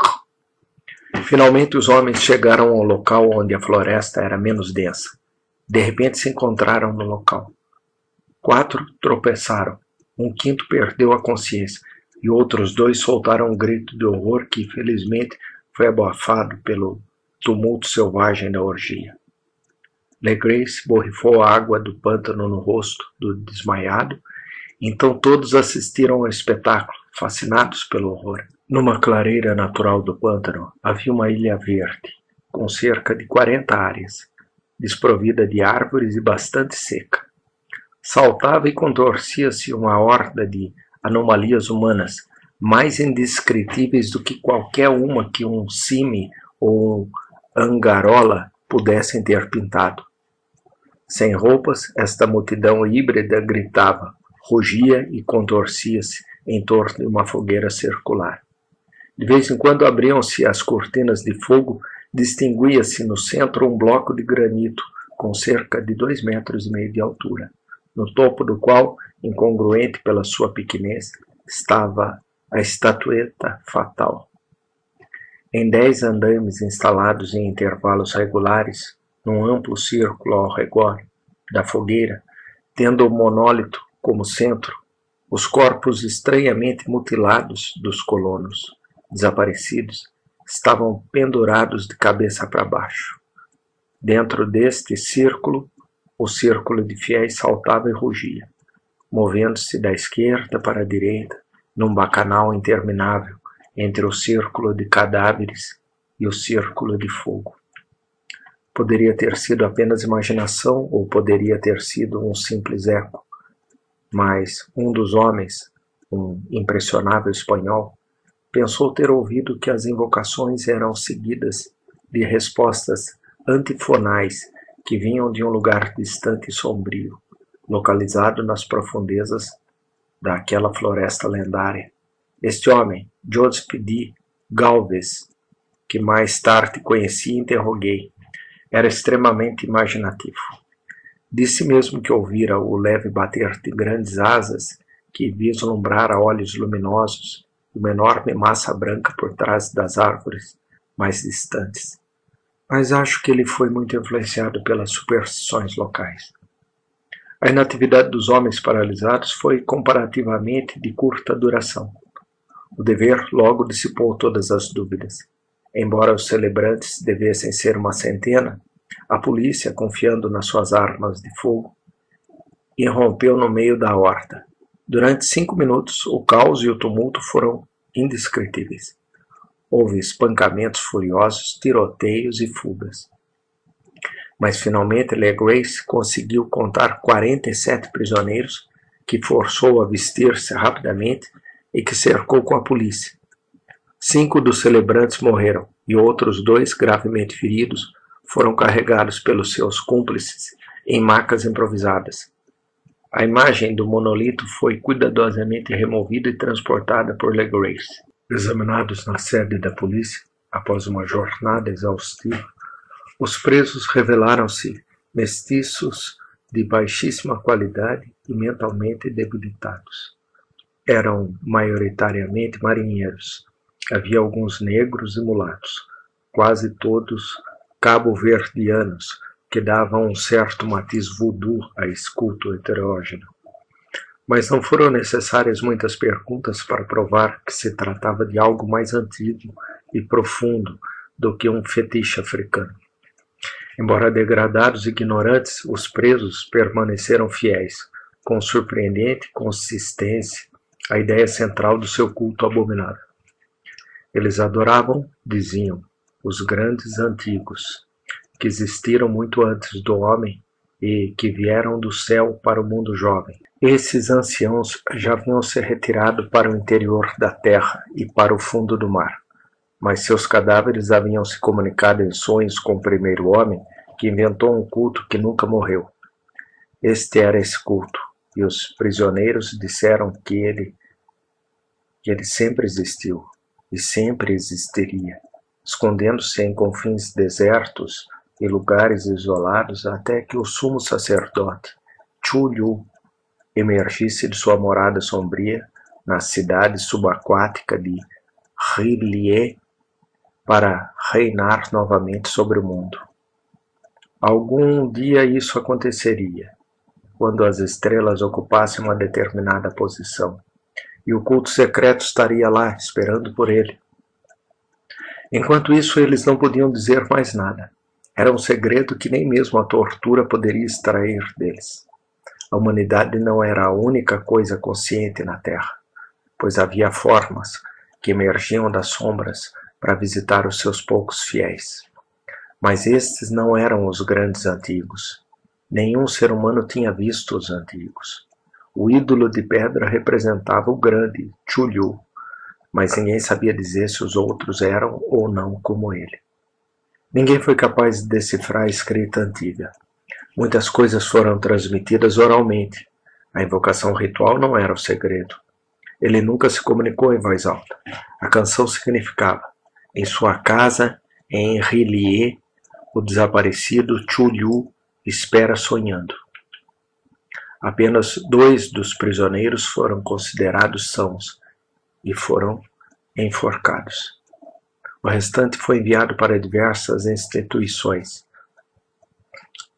Finalmente os homens chegaram ao local onde a floresta era menos densa. De repente se encontraram no local. 4 tropeçaram, um quinto perdeu a consciência e outros 2 soltaram um grito de horror que infelizmente foi abafado pelo tumulto selvagem da orgia. Legrace borrifou a água do pântano no rosto do desmaiado. Então todos assistiram ao espetáculo, fascinados pelo horror. Numa clareira natural do pântano havia uma ilha verde, com cerca de 40 áreas, desprovida de árvores e bastante seca. Saltava e contorcia-se uma horda de anomalias humanas, mais indescritíveis do que qualquer uma que um cime ou um angarola pudessem ter pintado. Sem roupas, esta multidão híbrida gritava, rugia e contorcia-se em torno de uma fogueira circular. De vez em quando abriam-se as cortinas de fogo, distinguia-se no centro um bloco de granito com cerca de 2,5 metros de altura, no topo do qual, incongruente pela sua pequenez, estava a estatueta fatal. Em 10 andames instalados em intervalos regulares, num amplo círculo ao redor da fogueira, tendo o monólito como centro, os corpos estranhamente mutilados dos colonos desaparecidos estavam pendurados de cabeça para baixo. Dentro deste círculo, o círculo de fiéis saltava e rugia, movendo-se da esquerda para a direita, num bacanal interminável entre o círculo de cadáveres e o círculo de fogo. Poderia ter sido apenas imaginação ou poderia ter sido um simples eco, mas um dos homens, um impressionável espanhol, pensou ter ouvido que as invocações eram seguidas de respostas antifonais que vinham de um lugar distante e sombrio, localizado nas profundezas daquela floresta lendária. Este homem, Joseph D. Galvez, que mais tarde conheci e interroguei, era extremamente imaginativo. Disse mesmo que ouvira o leve bater de grandes asas, que vislumbrara olhos luminosos e uma enorme massa branca por trás das árvores mais distantes. Mas acho que ele foi muito influenciado pelas superstições locais. A inatividade dos homens paralisados foi comparativamente de curta duração. O dever logo dissipou todas as dúvidas. Embora os celebrantes devessem ser uma centena, a polícia, confiando nas suas armas de fogo, irrompeu no meio da horda. Durante 5 minutos, o caos e o tumulto foram indescritíveis. Houve espancamentos furiosos, tiroteios e fugas. Mas finalmente Legrace conseguiu contar 47 prisioneiros, que forçou a vestir-se rapidamente e que cercou com a polícia. 5 dos celebrantes morreram e outros 2, gravemente feridos, foram carregados pelos seus cúmplices em macas improvisadas. A imagem do monolito foi cuidadosamente removida e transportada por Legrace. Examinados na sede da polícia, após uma jornada exaustiva, os presos revelaram-se mestiços de baixíssima qualidade e mentalmente debilitados. Eram maioritariamente marinheiros. Havia alguns negros e mulatos, quase todos cabo-verdianos, que davam um certo matiz voodoo a esse culto heterógeno. Mas não foram necessárias muitas perguntas para provar que se tratava de algo mais antigo e profundo do que um fetiche africano. Embora degradados e ignorantes, os presos permaneceram fiéis, com surpreendente consistência, à ideia central do seu culto abominável. Eles adoravam, diziam, os grandes antigos, que existiram muito antes do homem e que vieram do céu para o mundo jovem. Esses anciãos já haviam se retirado para o interior da terra e para o fundo do mar, mas seus cadáveres haviam se comunicado em sonhos com o primeiro homem, que inventou um culto que nunca morreu. Este era esse culto, e os prisioneiros disseram que ele sempre existiu e sempre existiria, escondendo-se em confins desertos e lugares isolados até que o sumo sacerdote, Chu-Yu, emergisse de sua morada sombria na cidade subaquática de R'lyeh para reinar novamente sobre o mundo. Algum dia isso aconteceria, quando as estrelas ocupassem uma determinada posição, e o culto secreto estaria lá, esperando por ele. Enquanto isso, eles não podiam dizer mais nada. Era um segredo que nem mesmo a tortura poderia extrair deles. A humanidade não era a única coisa consciente na Terra, pois havia formas que emergiam das sombras para visitar os seus poucos fiéis. Mas estes não eram os grandes antigos. Nenhum ser humano tinha visto os antigos. O ídolo de pedra representava o grande Chulyu, mas ninguém sabia dizer se os outros eram ou não como ele. Ninguém foi capaz de decifrar a escrita antiga. Muitas coisas foram transmitidas oralmente. A invocação ritual não era o segredo. Ele nunca se comunicou em voz alta. A canção significava: em sua casa, em R'lyeh, o desaparecido Chulyu espera sonhando. Apenas 2 dos prisioneiros foram considerados sãos e foram enforcados. O restante foi enviado para diversas instituições.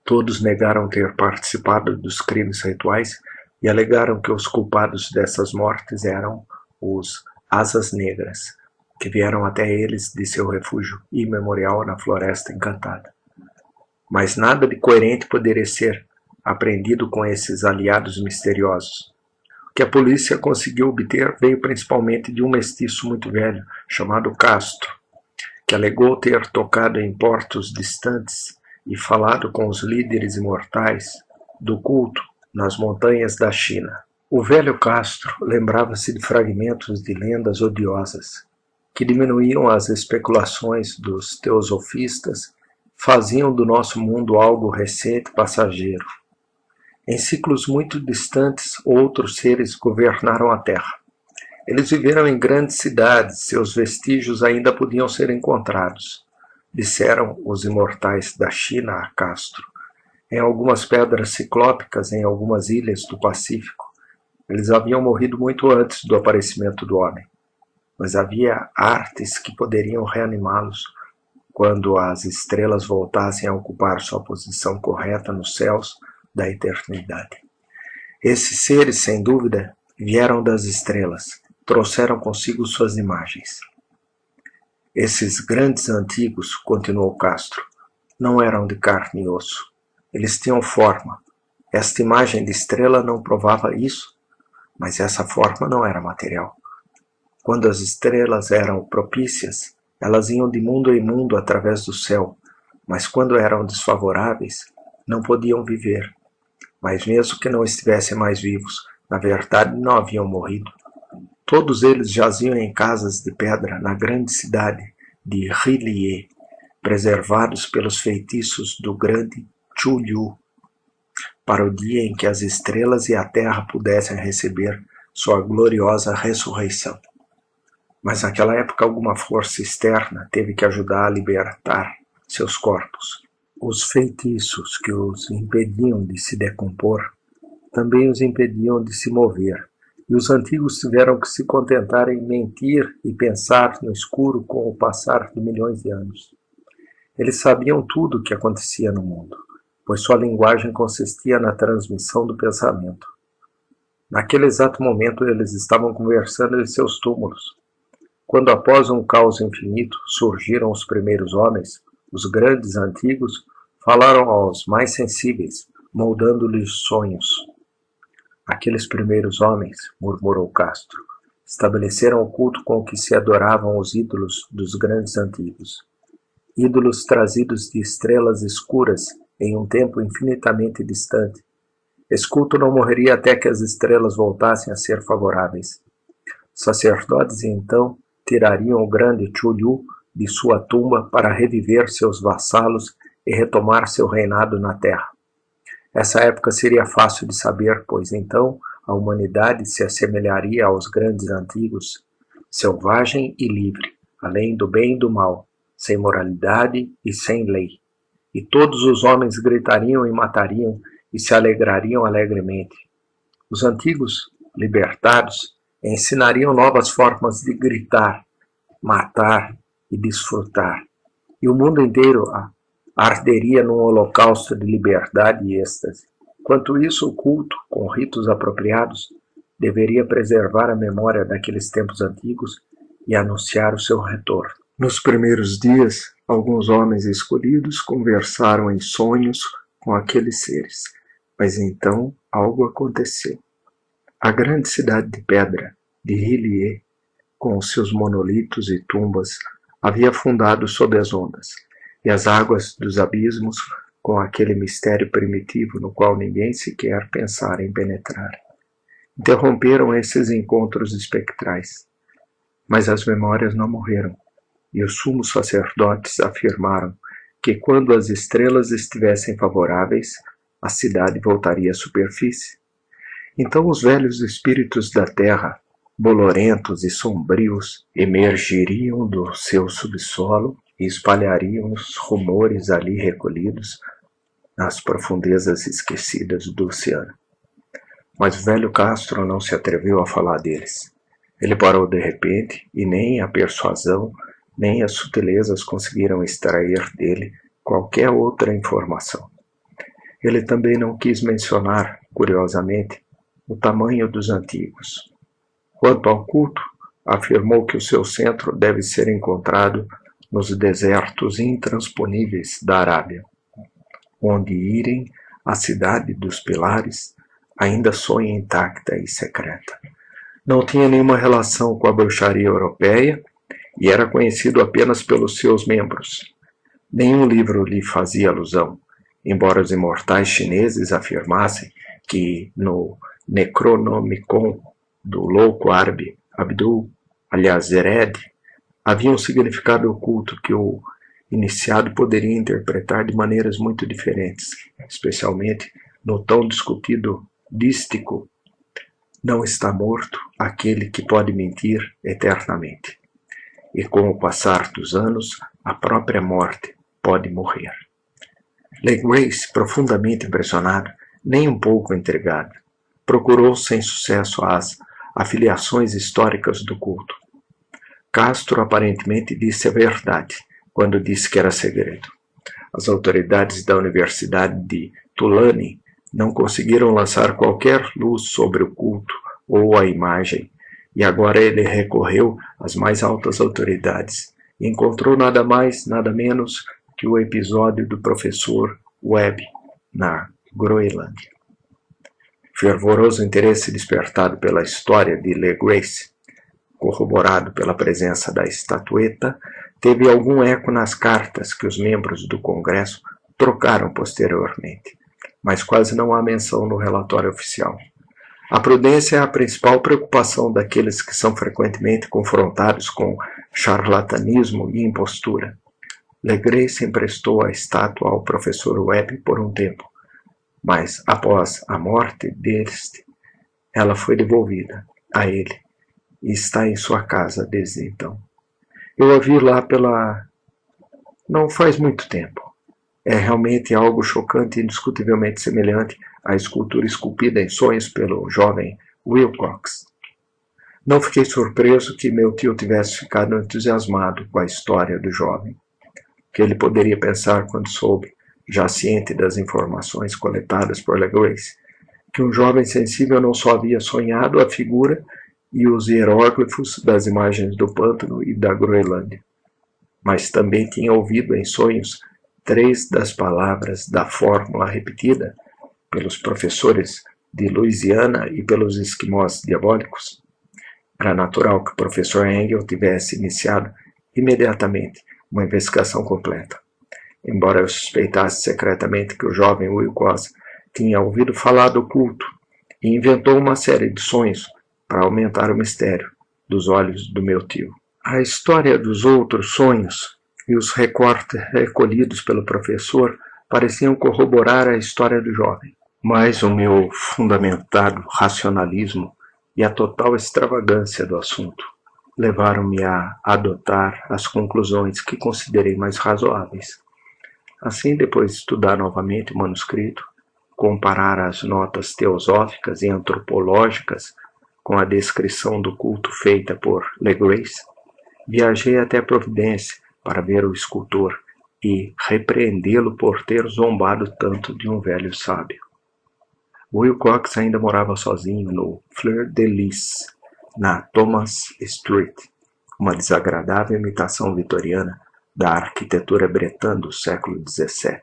Todos negaram ter participado dos crimes rituais e alegaram que os culpados dessas mortes eram os Asas Negras, que vieram até eles de seu refúgio imemorial na Floresta Encantada. Mas nada de coerente poderia ser aprendido com esses aliados misteriosos. O que a polícia conseguiu obter veio principalmente de um mestiço muito velho, chamado Castro, que alegou ter tocado em portos distantes e falado com os líderes imortais do culto nas montanhas da China. O velho Castro lembrava-se de fragmentos de lendas odiosas, que diminuíam as especulações dos teosofistas, faziam do nosso mundo algo recente e passageiro. Em ciclos muito distantes, outros seres governaram a Terra. Eles viveram em grandes cidades, seus vestígios ainda podiam ser encontrados, disseram os imortais da China a Castro. Em algumas pedras ciclópicas, em algumas ilhas do Pacífico, eles haviam morrido muito antes do aparecimento do homem, mas havia artes que poderiam reanimá-los quando as estrelas voltassem a ocupar sua posição correta nos céus da eternidade. Esses seres, sem dúvida, vieram das estrelas, trouxeram consigo suas imagens. Esses grandes antigos, continuou Castro, não eram de carne e osso. Eles tinham forma. Esta imagem de estrela não provava isso, mas essa forma não era material. Quando as estrelas eram propícias, elas iam de mundo em mundo através do céu, mas quando eram desfavoráveis, não podiam viver. Mas mesmo que não estivessem mais vivos, na verdade não haviam morrido. Todos eles jaziam em casas de pedra na grande cidade de R'lyeh, preservados pelos feitiços do grande Chulyu, para o dia em que as estrelas e a terra pudessem receber sua gloriosa ressurreição. Mas naquela época alguma força externa teve que ajudar a libertar seus corpos. Os feitiços que os impediam de se decompor também os impediam de se mover, e os antigos tiveram que se contentar em mentir e pensar no escuro com o passar de milhões de anos. Eles sabiam tudo o que acontecia no mundo, pois sua linguagem consistia na transmissão do pensamento. Naquele exato momento eles estavam conversando em seus túmulos. Quando após um caos infinito surgiram os primeiros homens, os grandes antigos falaram aos mais sensíveis, moldando-lhes sonhos. Aqueles primeiros homens, murmurou Castro, estabeleceram o culto com que se adoravam os ídolos dos grandes antigos. Ídolos trazidos de estrelas escuras em um tempo infinitamente distante. Esse culto não morreria até que as estrelas voltassem a ser favoráveis. Sacerdotes então tirariam o grande Chulyu de sua tumba para reviver seus vassalos e retomar seu reinado na terra. Essa época seria fácil de saber, pois então a humanidade se assemelharia aos grandes antigos, selvagem e livre, além do bem e do mal, sem moralidade e sem lei. E todos os homens gritariam e matariam e se alegrariam alegremente. Os antigos, libertados, ensinariam novas formas de gritar, matar e desfrutar. E o mundo inteiro arderia num holocausto de liberdade e êxtase. Quanto isso, o culto, com ritos apropriados, deveria preservar a memória daqueles tempos antigos e anunciar o seu retorno. Nos primeiros dias, alguns homens escolhidos conversaram em sonhos com aqueles seres, mas então algo aconteceu. A grande cidade de pedra de Hylie, com os seus monolitos e tumbas, havia afundado sob as ondas, e as águas dos abismos, com aquele mistério primitivo no qual ninguém sequer pensara em penetrar, interromperam esses encontros espectrais. Mas as memórias não morreram, e os sumos sacerdotes afirmaram que quando as estrelas estivessem favoráveis, a cidade voltaria à superfície. Então os velhos espíritos da terra, bolorentos e sombrios, emergiriam do seu subsolo e espalhariam os rumores ali recolhidos nas profundezas esquecidas do oceano. Mas o velho Castro não se atreveu a falar deles. Ele parou de repente e nem a persuasão nem as sutilezas conseguiram extrair dele qualquer outra informação. Ele também não quis mencionar, curiosamente, o tamanho dos antigos. Quanto ao culto, afirmou que o seu centro deve ser encontrado nos desertos intransponíveis da Arábia, onde Irem, a cidade dos pilares, ainda sonha intacta e secreta. Não tinha nenhuma relação com a bruxaria europeia e era conhecido apenas pelos seus membros. Nenhum livro lhe fazia alusão, embora os imortais chineses afirmassem que no Necronomicon do louco árabe Abdul al-Jared havia um significado oculto que o iniciado poderia interpretar de maneiras muito diferentes, especialmente no tão discutido dístico: não está morto aquele que pode mentir eternamente. E com o passar dos anos, a própria morte pode morrer. Legrace, profundamente impressionado, nem um pouco intrigado, procurou sem sucesso as afiliações históricas do culto. Castro aparentemente disse a verdade quando disse que era segredo. As autoridades da Universidade de Tulane não conseguiram lançar qualquer luz sobre o culto ou a imagem, e agora ele recorreu às mais altas autoridades e encontrou nada mais, nada menos que o episódio do professor Webb na Groenlândia. Fervoroso interesse despertado pela história de Legrace, corroborado pela presença da estatueta, teve algum eco nas cartas que os membros do Congresso trocaram posteriormente, mas quase não há menção no relatório oficial. A prudência é a principal preocupação daqueles que são frequentemente confrontados com charlatanismo e impostura. Legrace emprestou a estátua ao professor Webb por um tempo, mas após a morte deste, ela foi devolvida a ele e está em sua casa desde então. Eu a vi lá não faz muito tempo. É realmente algo chocante e indiscutivelmente semelhante à escultura esculpida em sonhos pelo jovem Wilcox. Não fiquei surpreso que meu tio tivesse ficado entusiasmado com a história do jovem. O que ele poderia pensar quando soube, já ciente das informações coletadas por Legrace, que um jovem sensível não só havia sonhado a figura e os hieróglifos das imagens do pântano e da Groenlândia, mas também tinha ouvido em sonhos 3 das palavras da fórmula repetida pelos professores de Louisiana e pelos esquimós diabólicos. Era natural que o professor Engel tivesse iniciado imediatamente uma investigação completa. Embora eu suspeitasse secretamente que o jovem Wilcox tinha ouvido falar do culto e inventou uma série de sonhos para aumentar o mistério dos olhos do meu tio. A história dos outros sonhos e os recortes recolhidos pelo professor pareciam corroborar a história do jovem, mas o meu fundamentado racionalismo e a total extravagância do assunto levaram-me a adotar as conclusões que considerei mais razoáveis. Assim, depois de estudar novamente o manuscrito, comparar as notas teosóficas e antropológicas com a descrição do culto feita por Legrace, viajei até a Providência para ver o escultor e repreendê-lo por ter zombado tanto de um velho sábio. Wilcox ainda morava sozinho no Fleur de Lis, na Thomas Street, uma desagradável imitação vitoriana da arquitetura bretã do século XVII.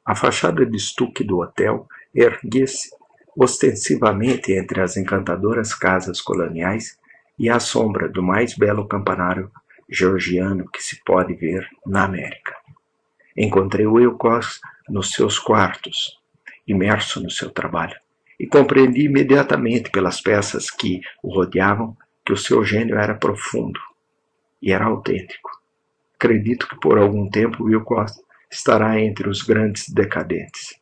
A fachada de estuque do hotel erguia-se ostensivamente entre as encantadoras casas coloniais e à sombra do mais belo campanário georgiano que se pode ver na América. Encontrei Wilcox nos seus quartos, imerso no seu trabalho, e compreendi imediatamente pelas peças que o rodeavam que o seu gênio era profundo e era autêntico. Acredito que por algum tempo Wilcox estará entre os grandes decadentes,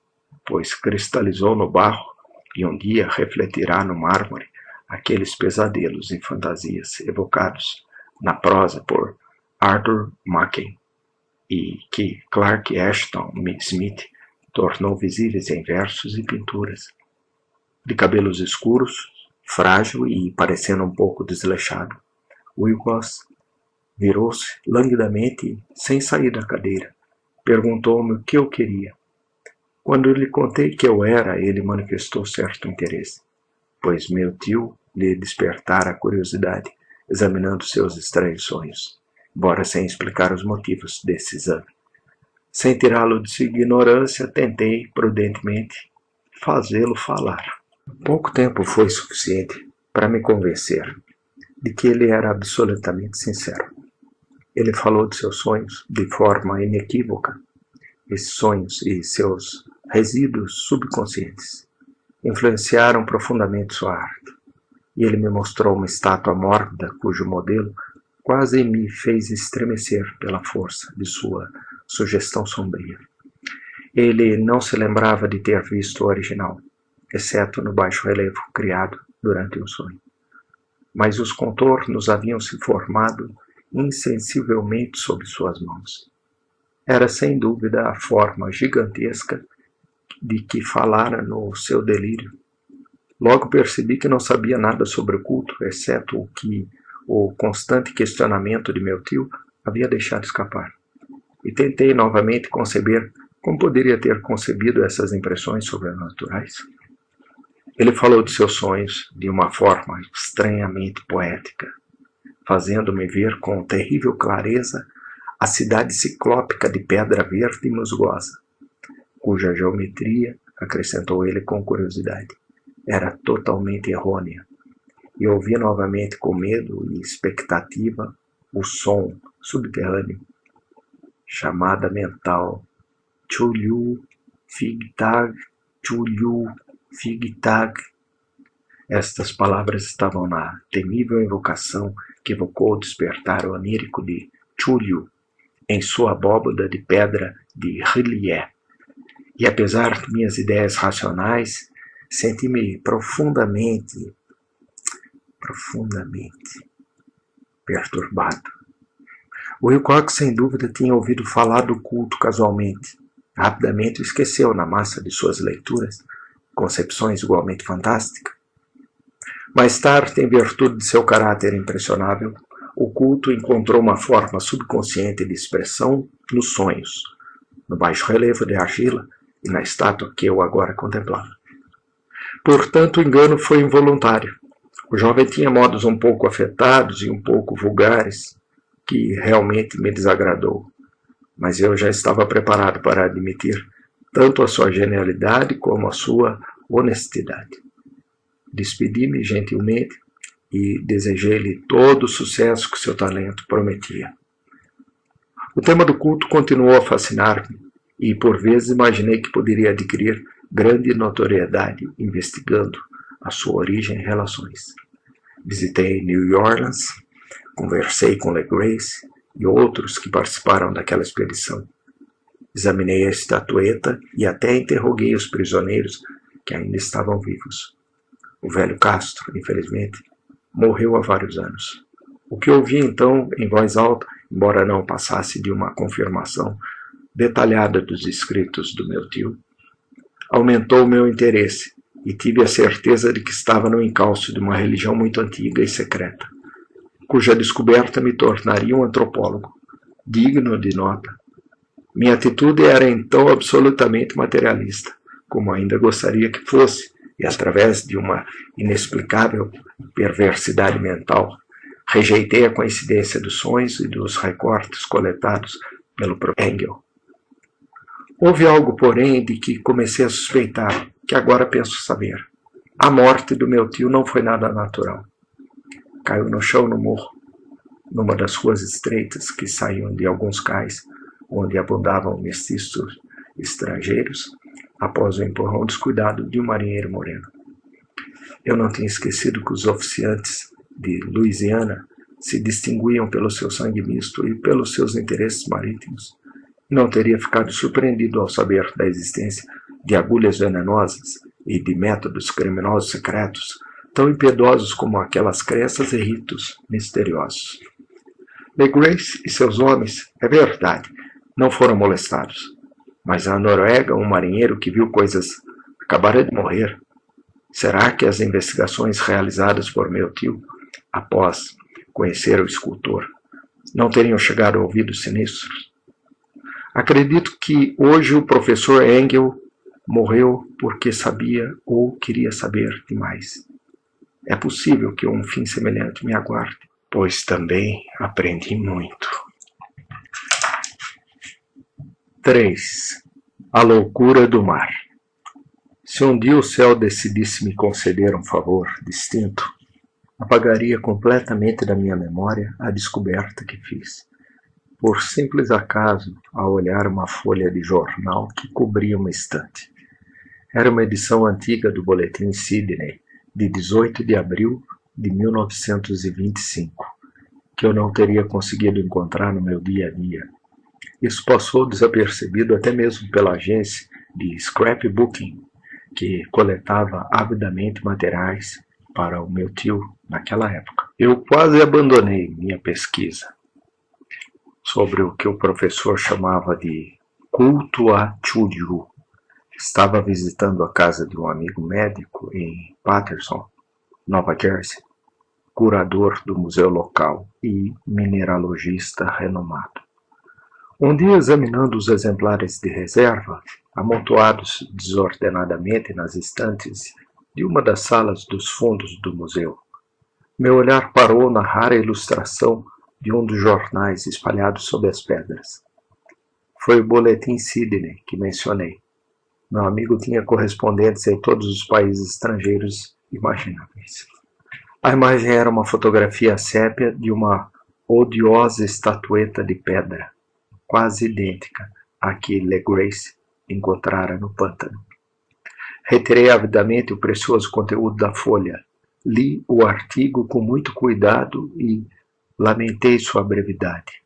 pois cristalizou no barro e um dia refletirá no mármore aqueles pesadelos e fantasias evocados na prosa por Arthur Machen e que Clark Ashton Smith tornou visíveis em versos e pinturas. De cabelos escuros, frágil e parecendo um pouco desleixado, Wilcox virou-se languidamente sem sair da cadeira. Perguntou-me o que eu queria. Quando eu lhe contei que eu era, ele manifestou certo interesse, pois meu tio lhe despertara a curiosidade, examinando seus estranhos sonhos, embora sem explicar os motivos desse exame. Sem tirá-lo de sua ignorância, tentei, prudentemente, fazê-lo falar. Pouco tempo foi suficiente para me convencer de que ele era absolutamente sincero. Ele falou de seus sonhos de forma inequívoca. Esses sonhos e seus resíduos subconscientes influenciaram profundamente sua arte. E ele me mostrou uma estátua mórbida cujo modelo quase me fez estremecer pela força de sua sugestão sombria. Ele não se lembrava de ter visto o original, exceto no baixo relevo criado durante um sonho. Mas os contornos haviam se formado insensivelmente sob suas mãos. Era sem dúvida a forma gigantesca de que falara no seu delírio. Logo percebi que não sabia nada sobre o culto, exceto o que o constante questionamento de meu tio havia deixado escapar. E tentei novamente conceber como poderia ter concebido essas impressões sobrenaturais. Ele falou de seus sonhos de uma forma estranhamente poética, fazendo-me ver com terrível clareza a cidade ciclópica de pedra verde e musgosa, cuja geometria, acrescentou ele com curiosidade, era totalmente errônea, e ouvi novamente com medo e expectativa o som subterrâneo, chamada mental Tchulyu Figtag, Tchulyu Figtag. Estas palavras estavam na temível invocação que evocou o despertar onírico de Tchulyu em sua abóboda de pedra de R'lyeh. E apesar de minhas ideias racionais, senti-me profundamente perturbado. Wilcox, sem dúvida, tinha ouvido falar do culto casualmente. Rapidamente o esqueceu na massa de suas leituras, concepções igualmente fantásticas. Mais tarde, em virtude de seu caráter impressionável, o culto encontrou uma forma subconsciente de expressão nos sonhos, no baixo relevo de argila e na estátua que eu agora contemplava. Portanto, o engano foi involuntário. O jovem tinha modos um pouco afetados e um pouco vulgares, que realmente me desagradou. Mas eu já estava preparado para admitir tanto a sua genialidade como a sua honestidade. Despedi-me gentilmente e desejei-lhe todo o sucesso que seu talento prometia. O tema do culto continuou a fascinar-me e por vezes imaginei que poderia adquirir grande notoriedade investigando a sua origem e relações. Visitei New Orleans, conversei com LeGrace e outros que participaram daquela expedição. Examinei a estatueta e até interroguei os prisioneiros que ainda estavam vivos. O velho Castro, infelizmente, morreu há vários anos. O que ouvi então, em voz alta, embora não passasse de uma confirmação detalhada dos escritos do meu tio, aumentou o meu interesse e tive a certeza de que estava no encalço de uma religião muito antiga e secreta, cuja descoberta me tornaria um antropólogo, digno de nota. Minha atitude era então absolutamente materialista, como ainda gostaria que fosse, e através de uma inexplicável perversidade mental, Rejeitei a coincidência dos sonhos e dos recortes coletados pelo próprio Engel. Houve algo, porém, de que comecei a suspeitar, que agora penso saber. A morte do meu tio não foi nada natural. Caiu no chão no morro, numa das ruas estreitas que saíam de alguns cais, onde abundavam mestiços estrangeiros, após o empurrão descuidado de um marinheiro moreno. Eu não tinha esquecido que os oficiantes de Louisiana se distinguiam pelo seu sangue misto e pelos seus interesses marítimos. Não teria ficado surpreendido ao saber da existência de agulhas venenosas e de métodos criminosos secretos, tão impiedosos como aquelas crenças e ritos misteriosos. LeGrace e seus homens, é verdade, não foram molestados, mas a Noruega, um marinheiro que viu coisas, acabara de morrer. Será que as investigações realizadas por meu tio, após conhecer o escultor, não teriam chegado a ouvidos sinistros? Acredito que hoje o professor Engel morreu porque sabia ou queria saber demais. É possível que um fim semelhante me aguarde, pois também aprendi muito. 3. A loucura do mar. Se um dia o céu decidisse me conceder um favor distinto, apagaria completamente da minha memória a descoberta que fiz. Por simples acaso, ao olhar uma folha de jornal que cobria uma estante. Era uma edição antiga do Boletim Sydney, de 18 de abril de 1925, que eu não teria conseguido encontrar no meu dia a dia. Isso passou desapercebido até mesmo pela agência de scrapbooking, que coletava avidamente materiais para o meu tio naquela época. Eu quase abandonei minha pesquisa sobre o que o professor chamava de culto a Chuju. Estava visitando a casa de um amigo médico em Paterson, Nova Jersey, curador do museu local e mineralogista renomado. Um dia, examinando os exemplares de reserva, amontoados desordenadamente nas estantes de uma das salas dos fundos do museu, meu olhar parou na rara ilustração de um dos jornais espalhados sob as pedras. Foi o Boletim Sydney que mencionei. Meu amigo tinha correspondentes em todos os países estrangeiros imagináveis. A imagem era uma fotografia sépia de uma odiosa estatueta de pedra, quase idêntica à que LeGrace encontrara no pântano. Retirei avidamente o precioso conteúdo da folha, li o artigo com muito cuidado e lamentei sua brevidade.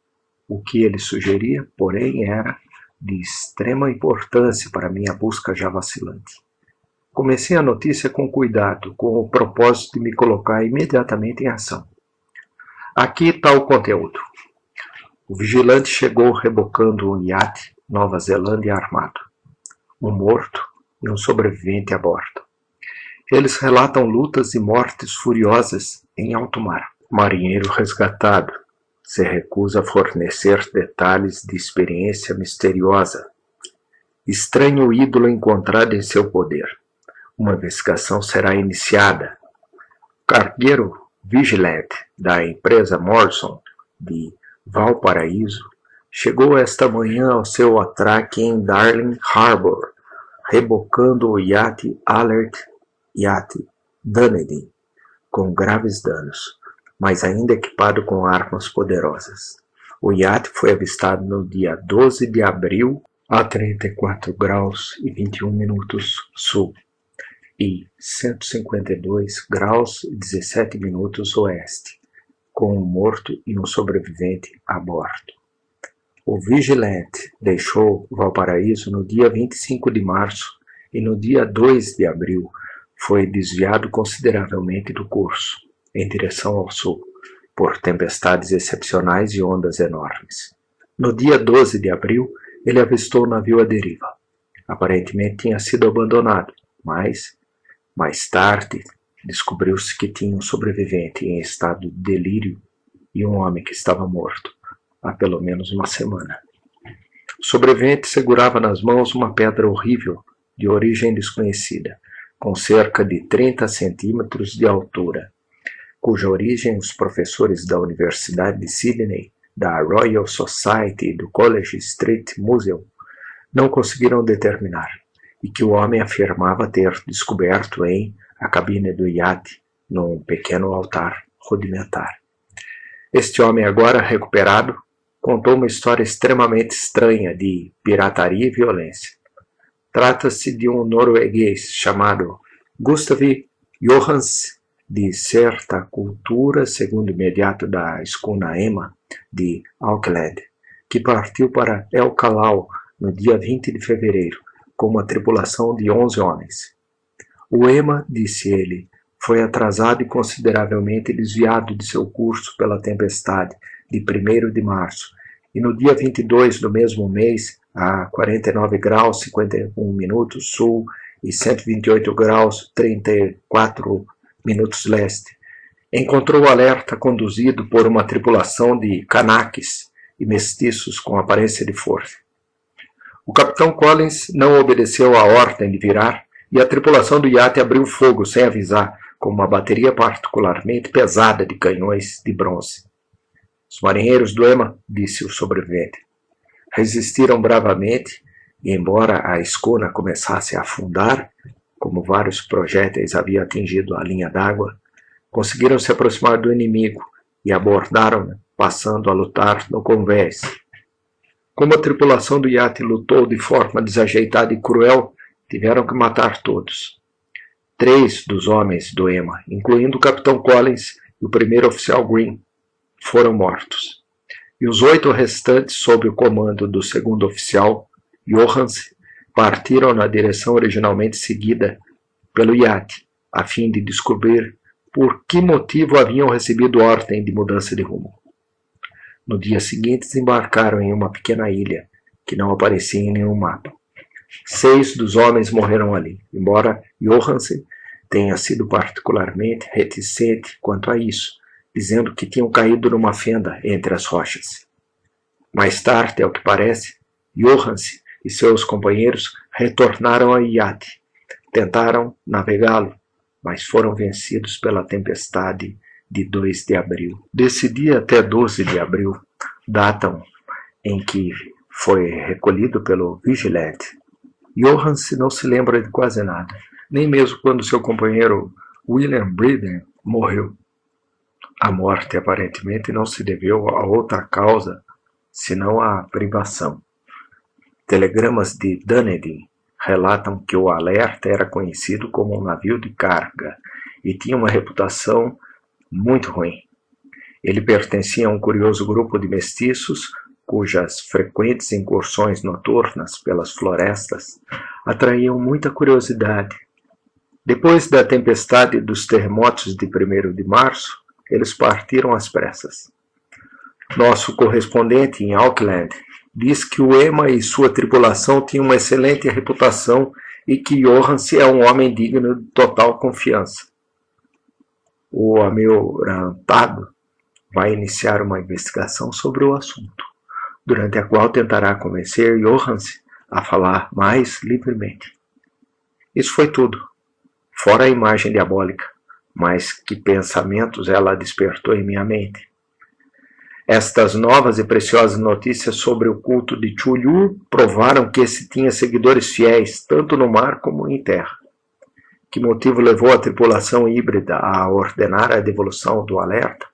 O que ele sugeria, porém, era de extrema importância para minha busca já vacilante. Comecei a notícia com cuidado, com o propósito de me colocar imediatamente em ação. Aqui está o conteúdo. O vigilante chegou rebocando um iate, Nova Zelândia armado. Um morto e um sobrevivente a bordo. Eles relatam lutas e mortes furiosas em alto mar. Marinheiro resgatado se recusa a fornecer detalhes de experiência misteriosa. Estranho ídolo encontrado em seu poder. Uma investigação será iniciada. Cargueiro vigilante da empresa Morrison de Valparaíso chegou esta manhã ao seu atraque em Darling Harbour, rebocando o iate Alert Yacht Dunedin, com graves danos, mas ainda equipado com armas poderosas. O iate foi avistado no dia 12 de abril a 34 graus e 21 minutos sul e 152 graus e 17 minutos oeste, com um morto e um sobrevivente a bordo. O vigilante deixou Valparaíso no dia 25 de março e no dia 2 de abril foi desviado consideravelmente do curso, em direção ao sul, por tempestades excepcionais e ondas enormes. No dia 12 de abril, ele avistou o navio à deriva. Aparentemente tinha sido abandonado, mas, mais tarde, descobriu-se que tinha um sobrevivente em estado de delírio e um homem que estava morto há pelo menos uma semana. O sobrevivente segurava nas mãos uma pedra horrível de origem desconhecida, com cerca de 30 centímetros de altura. cuja origem os professores da Universidade de Sydney, da Royal Society e do College Street Museum não conseguiram determinar, e que o homem afirmava ter descoberto em a cabine do iate, num pequeno altar rudimentar. Este homem, agora recuperado, contou uma história extremamente estranha de pirataria e violência. Trata-se de um norueguês chamado Gustav Johans, de certa cultura, segundo imediato da escuna Emma, de Auckland, que partiu para El Callao no dia 20 de fevereiro, com uma tripulação de 11 homens. O Emma, disse ele, foi atrasado e consideravelmente desviado de seu curso pela tempestade de 1º de março, e no dia 22 do mesmo mês, a 49 graus 51 minutos sul e 128 graus 34 minutos leste, encontrou o alerta conduzido por uma tripulação de canaques e mestiços com aparência de força. O capitão Collins não obedeceu à ordem de virar e a tripulação do iate abriu fogo sem avisar, com uma bateria particularmente pesada de canhões de bronze. Os marinheiros do Emma, disse o sobrevivente, resistiram bravamente e, embora a escuna começasse a afundar, como vários projéteis haviam atingido a linha d'água, conseguiram se aproximar do inimigo e abordaram-no, passando a lutar no convés. Como a tripulação do iate lutou de forma desajeitada e cruel, tiveram que matar todos. 3 dos homens do Emma, incluindo o capitão Collins e o primeiro oficial Green, foram mortos. E os 8 restantes, sob o comando do segundo oficial, Johans, partiram na direção originalmente seguida pelo iate, a fim de descobrir por que motivo haviam recebido ordem de mudança de rumo. No dia seguinte, desembarcaram em uma pequena ilha, que não aparecia em nenhum mapa. 6 dos homens morreram ali, embora Johansen tenha sido particularmente reticente quanto a isso, dizendo que tinham caído numa fenda entre as rochas. Mais tarde, ao que parece, Johansen e seus companheiros retornaram ao iate, tentaram navegá-lo, mas foram vencidos pela tempestade de 2 de abril. Desse dia até 12 de abril, datam em que foi recolhido pelo vigilante. Johans não se lembra de quase nada, nem mesmo quando seu companheiro William Briden morreu. A morte aparentemente não se deveu a outra causa, senão a privação. Telegramas de Dunedin relatam que o alerta era conhecido como um navio de carga e tinha uma reputação muito ruim. Ele pertencia a um curioso grupo de mestiços cujas frequentes incursões noturnas pelas florestas atraíam muita curiosidade. Depois da tempestade dos terremotos de 1º de março, eles partiram às pressas. Nosso correspondente em Auckland diz que o Emma e sua tripulação tinham uma excelente reputação e que Johans é um homem digno de total confiança. O almirantado vai iniciar uma investigação sobre o assunto, durante a qual tentará convencer Johans a falar mais livremente. Isso foi tudo, fora a imagem diabólica, mas que pensamentos ela despertou em minha mente. Estas novas e preciosas notícias sobre o culto de Chulyu provaram que esse tinha seguidores fiéis, tanto no mar como em terra. Que motivo levou a tripulação híbrida a ordenar a devolução do alerta,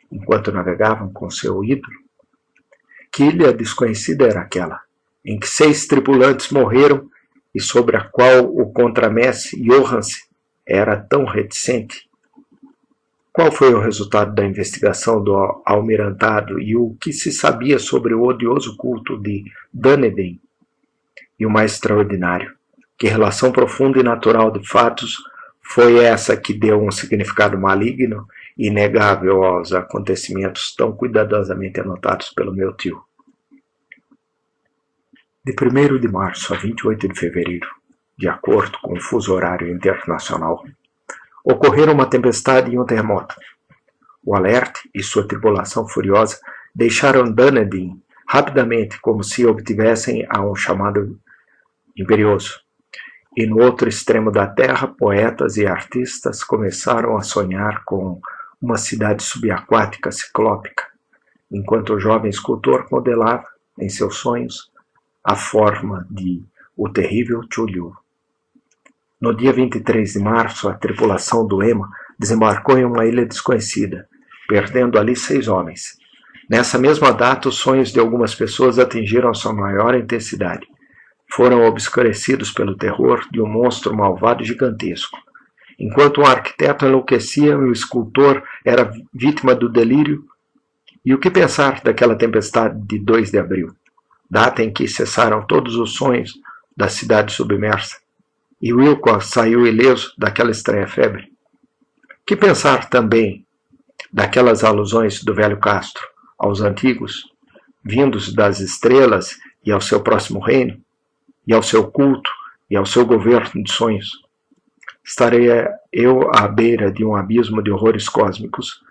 enquanto navegavam com seu ídolo? Que ilha desconhecida era aquela, em que 6 tripulantes morreram e sobre a qual o contramestre Johans era tão reticente? Qual foi o resultado da investigação do almirantado e o que se sabia sobre o odioso culto de Dunedin? E o mais extraordinário, que relação profunda e natural de fatos foi essa que deu um significado maligno e inegável aos acontecimentos tão cuidadosamente anotados pelo meu tio. De 1º de março a 28 de fevereiro, de acordo com o fuso horário internacional, ocorreram uma tempestade e um terremoto. O Alert e sua tripulação furiosa deixaram Dunedin rapidamente, como se obtivessem a um chamado imperioso. E no outro extremo da terra, poetas e artistas começaram a sonhar com uma cidade subaquática ciclópica, enquanto o jovem escultor modelava, em seus sonhos, a forma de o terrível Tchuliu. No dia 23 de março, a tripulação do Ema desembarcou em uma ilha desconhecida, perdendo ali 6 homens. Nessa mesma data, os sonhos de algumas pessoas atingiram a sua maior intensidade. Foram obscurecidos pelo terror de um monstro malvado e gigantesco. Enquanto um arquiteto enlouquecia, o escultor era vítima do delírio. E o que pensar daquela tempestade de 2 de abril, data em que cessaram todos os sonhos da cidade submersa, e Wilcox saiu ileso daquela estranha febre? Que pensar também daquelas alusões do velho Castro aos antigos, vindos das estrelas e ao seu próximo reino, e ao seu culto e ao seu governo de sonhos? Estarei eu à beira de um abismo de horrores cósmicos,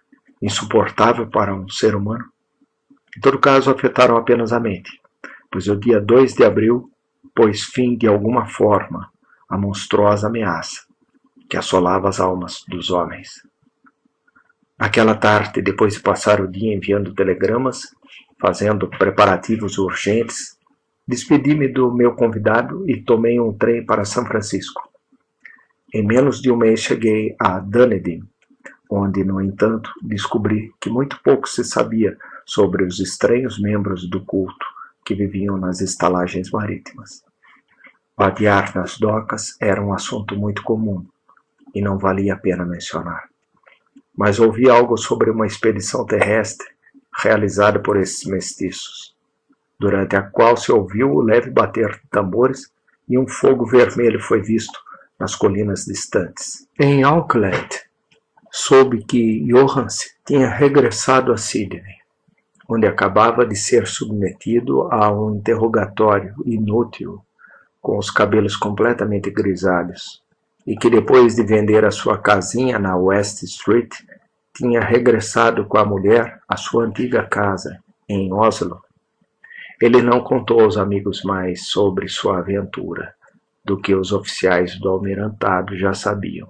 insuportável para um ser humano? Em todo caso, afetaram apenas a mente, pois o dia 2 de abril pôs fim de alguma forma à monstruosa ameaça que assolava as almas dos homens. Naquela tarde, depois de passar o dia enviando telegramas, fazendo preparativos urgentes, despedi-me do meu convidado e tomei um trem para São Francisco. Em menos de um mês cheguei a Dunedin, onde, no entanto, descobri que muito pouco se sabia sobre os estranhos membros do culto que viviam nas estalagens marítimas. Vadiar nas docas era um assunto muito comum e não valia a pena mencionar. Mas ouvi algo sobre uma expedição terrestre realizada por esses mestiços, durante a qual se ouviu o leve bater de tambores e um fogo vermelho foi visto nas colinas distantes. Em Auckland, soube que Johannes tinha regressado a Sydney, onde acabava de ser submetido a um interrogatório inútil, com os cabelos completamente grisalhos, e que depois de vender a sua casinha na West Street, tinha regressado com a mulher à sua antiga casa, em Oslo. Ele não contou aos amigos mais sobre sua aventura do que os oficiais do almirantado já sabiam.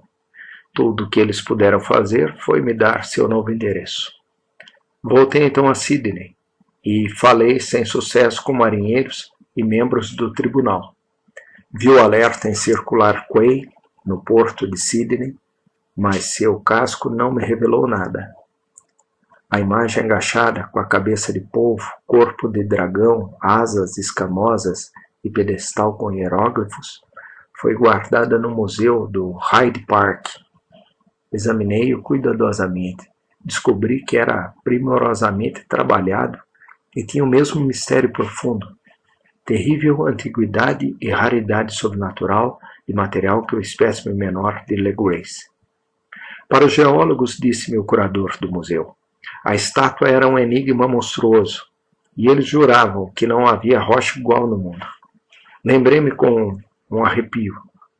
Tudo o que eles puderam fazer foi me dar seu novo endereço. Voltei então a Sydney e falei sem sucesso com marinheiros e membros do tribunal. Vi o alerta em circular Quay, no porto de Sydney, mas seu casco não me revelou nada. A imagem agachada, com a cabeça de polvo, corpo de dragão, asas escamosas e pedestal com hieróglifos, foi guardada no museu do Hyde Park. Examinei-o cuidadosamente. Descobri que era primorosamente trabalhado e tinha o mesmo mistério profundo, terrível antiguidade e raridade sobrenatural e material que o espécime menor de Le Grace. Para os geólogos, disse-me o curador do museu, a estátua era um enigma monstruoso, e eles juravam que não havia rocha igual no mundo. Lembrei-me com um arrepio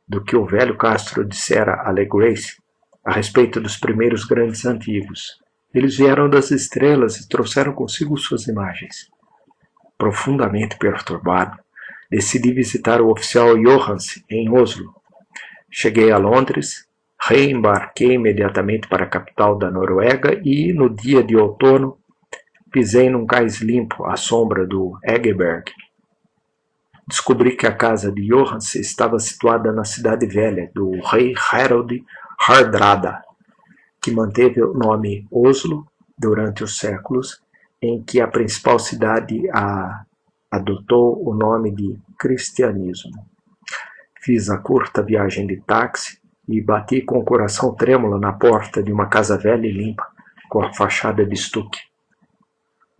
do que o velho Castro dissera a Le Grace a respeito dos primeiros grandes antigos. Eles vieram das estrelas e trouxeram consigo suas imagens. Profundamente perturbado, decidi visitar o oficial Johannes em Oslo. Cheguei a Londres, reembarquei imediatamente para a capital da Noruega e, no dia de outono, pisei num cais limpo à sombra do Egeberg. Descobri que a casa de Johannes estava situada na cidade velha do rei Harold Hardrada, que manteve o nome Oslo durante os séculos em que a principal cidade adotou o nome de cristianismo. Fiz a curta viagem de táxi e bati com o coração trêmulo na porta de uma casa velha e limpa, com a fachada de estuque.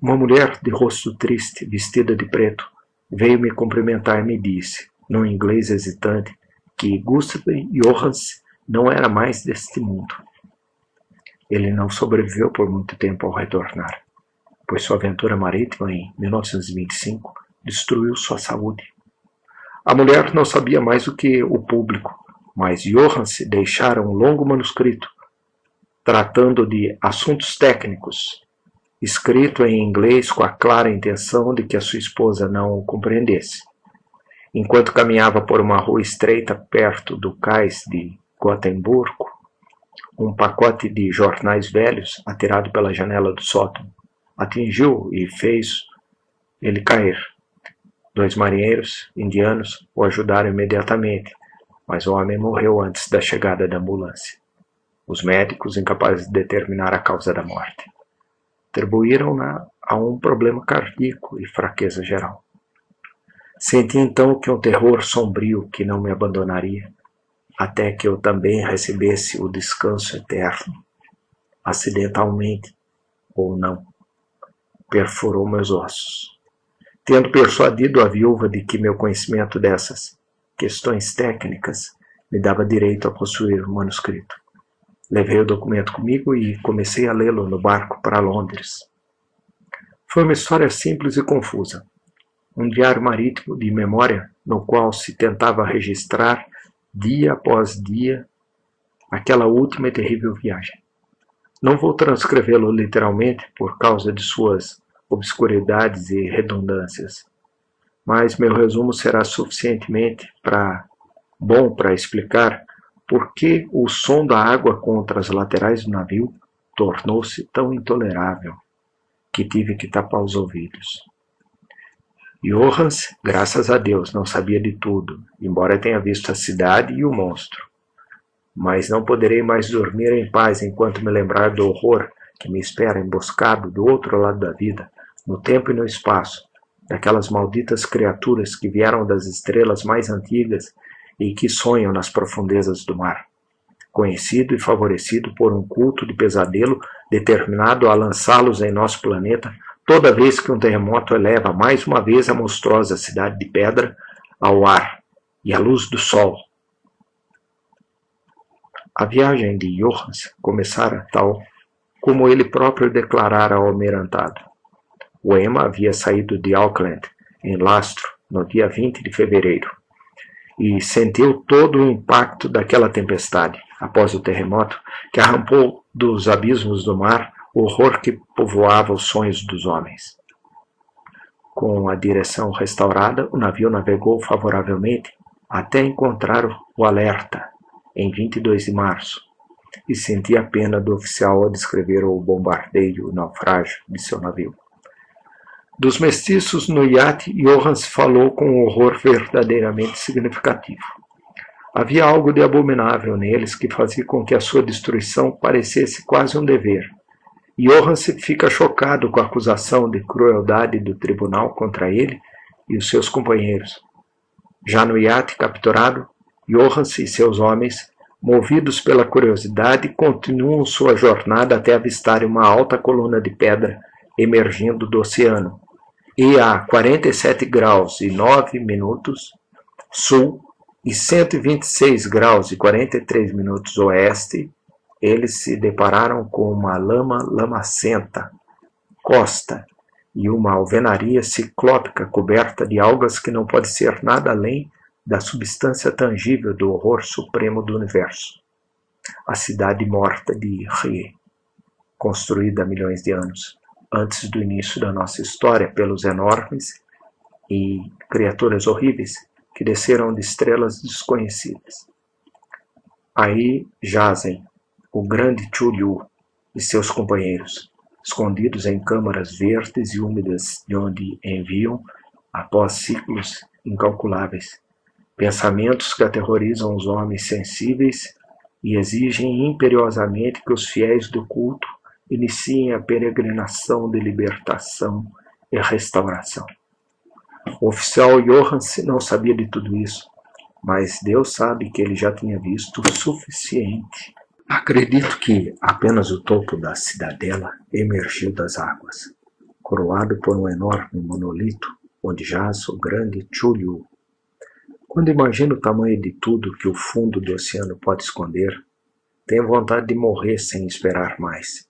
Uma mulher de rosto triste, vestida de preto, veio me cumprimentar e me disse, num inglês hesitante, que Gustav Johannes não era mais deste mundo. Ele não sobreviveu por muito tempo ao retornar, pois sua aventura marítima em 1925 destruiu sua saúde. A mulher não sabia mais do que o público, mas Johannes deixara um longo manuscrito tratando de assuntos técnicos, escrito em inglês com a clara intenção de que a sua esposa não o compreendesse. Enquanto caminhava por uma rua estreita perto do cais de Gotemburgo, Um pacote de jornais velhos, atirado pela janela do sótão, atingiu e fez ele cair. 2 marinheiros indianos o ajudaram imediatamente, mas o homem morreu antes da chegada da ambulância. Os médicos, incapazes de determinar a causa da morte, atribuíram-na a um problema cardíaco e fraqueza geral. Senti então que um terror sombrio que não me abandonaria, até que eu também recebesse o descanso eterno, acidentalmente ou não, perfurou meus ossos. Tendo persuadido a viúva de que meu conhecimento dessas questões técnicas me dava direito a possuir o manuscrito, levei o documento comigo e comecei a lê-lo no barco para Londres. Foi uma história simples e confusa, um diário marítimo de memória no qual se tentava registrar, dia após dia, aquela última e terrível viagem. Não vou transcrevê-lo literalmente por causa de suas obscuridades e redundâncias, mas meu resumo será suficientemente bom para explicar por que o som da água contra as laterais do navio tornou-se tão intolerável que tive que tapar os ouvidos. Johans, graças a Deus, não sabia de tudo, embora tenha visto a cidade e o monstro. Mas não poderei mais dormir em paz enquanto me lembrar do horror que me espera emboscado do outro lado da vida, no tempo e no espaço, daquelas malditas criaturas que vieram das estrelas mais antigas e que sonham nas profundezas do mar, conhecido e favorecido por um culto de pesadelo determinado a lançá-los em nosso planeta toda vez que um terremoto eleva mais uma vez a monstruosa cidade de pedra ao ar e à luz do sol. A viagem de Johans começara tal como ele próprio declarara ao almirantado. O Emma havia saído de Auckland, em lastro, no dia 20 de fevereiro, e sentiu todo o impacto daquela tempestade, após o terremoto, que arrancou dos abismos do mar o horror que povoava os sonhos dos homens. Com a direção restaurada, o navio navegou favoravelmente até encontrar o alerta, em 22 de março, e senti a pena do oficial ao descrever o bombardeio e o naufrágio de seu navio. Dos mestiços no iate, Johans falou com um horror verdadeiramente significativo. Havia algo de abominável neles que fazia com que a sua destruição parecesse quase um dever. Johans fica chocado com a acusação de crueldade do tribunal contra ele e os seus companheiros. Já no iate capturado, Johans e seus homens, movidos pela curiosidade, continuam sua jornada até avistarem uma alta coluna de pedra emergindo do oceano, e a 47 graus e 9 minutos sul e 126 graus e 43 minutos oeste, eles se depararam com uma lama lamacenta, costa, e uma alvenaria ciclópica coberta de algas que não pode ser nada além da substância tangível do horror supremo do universo. A cidade morta de Rie, construída há milhões de anos, antes do início da nossa história, pelos enormes e criaturas horríveis que desceram de estrelas desconhecidas. Aí jazem o grande Chuliu e seus companheiros, escondidos em câmaras verdes e úmidas de onde enviam, após ciclos incalculáveis, pensamentos que aterrorizam os homens sensíveis e exigem imperiosamente que os fiéis do culto iniciem a peregrinação de libertação e restauração. O oficial Johans não sabia de tudo isso, mas Deus sabe que ele já tinha visto o suficiente. Acredito que apenas o topo da cidadela emergiu das águas, coroado por um enorme monolito onde jaz o grande Chuliu. Quando imagino o tamanho de tudo que o fundo do oceano pode esconder, tenho vontade de morrer sem esperar mais.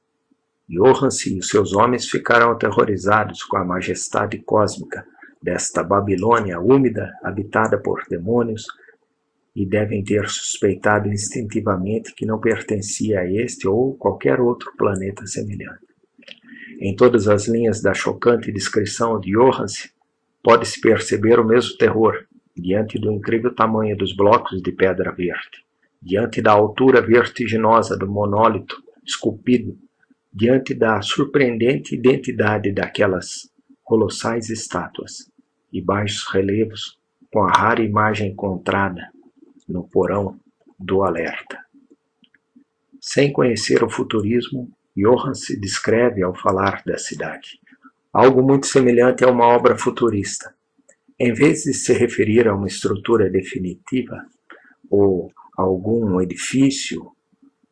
Johans e os seus homens ficaram aterrorizados com a majestade cósmica desta Babilônia úmida, habitada por demônios, e devem ter suspeitado instintivamente que não pertencia a este ou qualquer outro planeta semelhante. Em todas as linhas da chocante descrição de Johans, pode-se perceber o mesmo terror diante do incrível tamanho dos blocos de pedra verde, diante da altura vertiginosa do monólito esculpido, diante da surpreendente identidade daquelas colossais estátuas e baixos relevos com a rara imagem encontrada no porão do alerta. Sem conhecer o futurismo, Johann se descreve ao falar da cidade. Algo muito semelhante a uma obra futurista. Em vez de se referir a uma estrutura definitiva ou a algum edifício,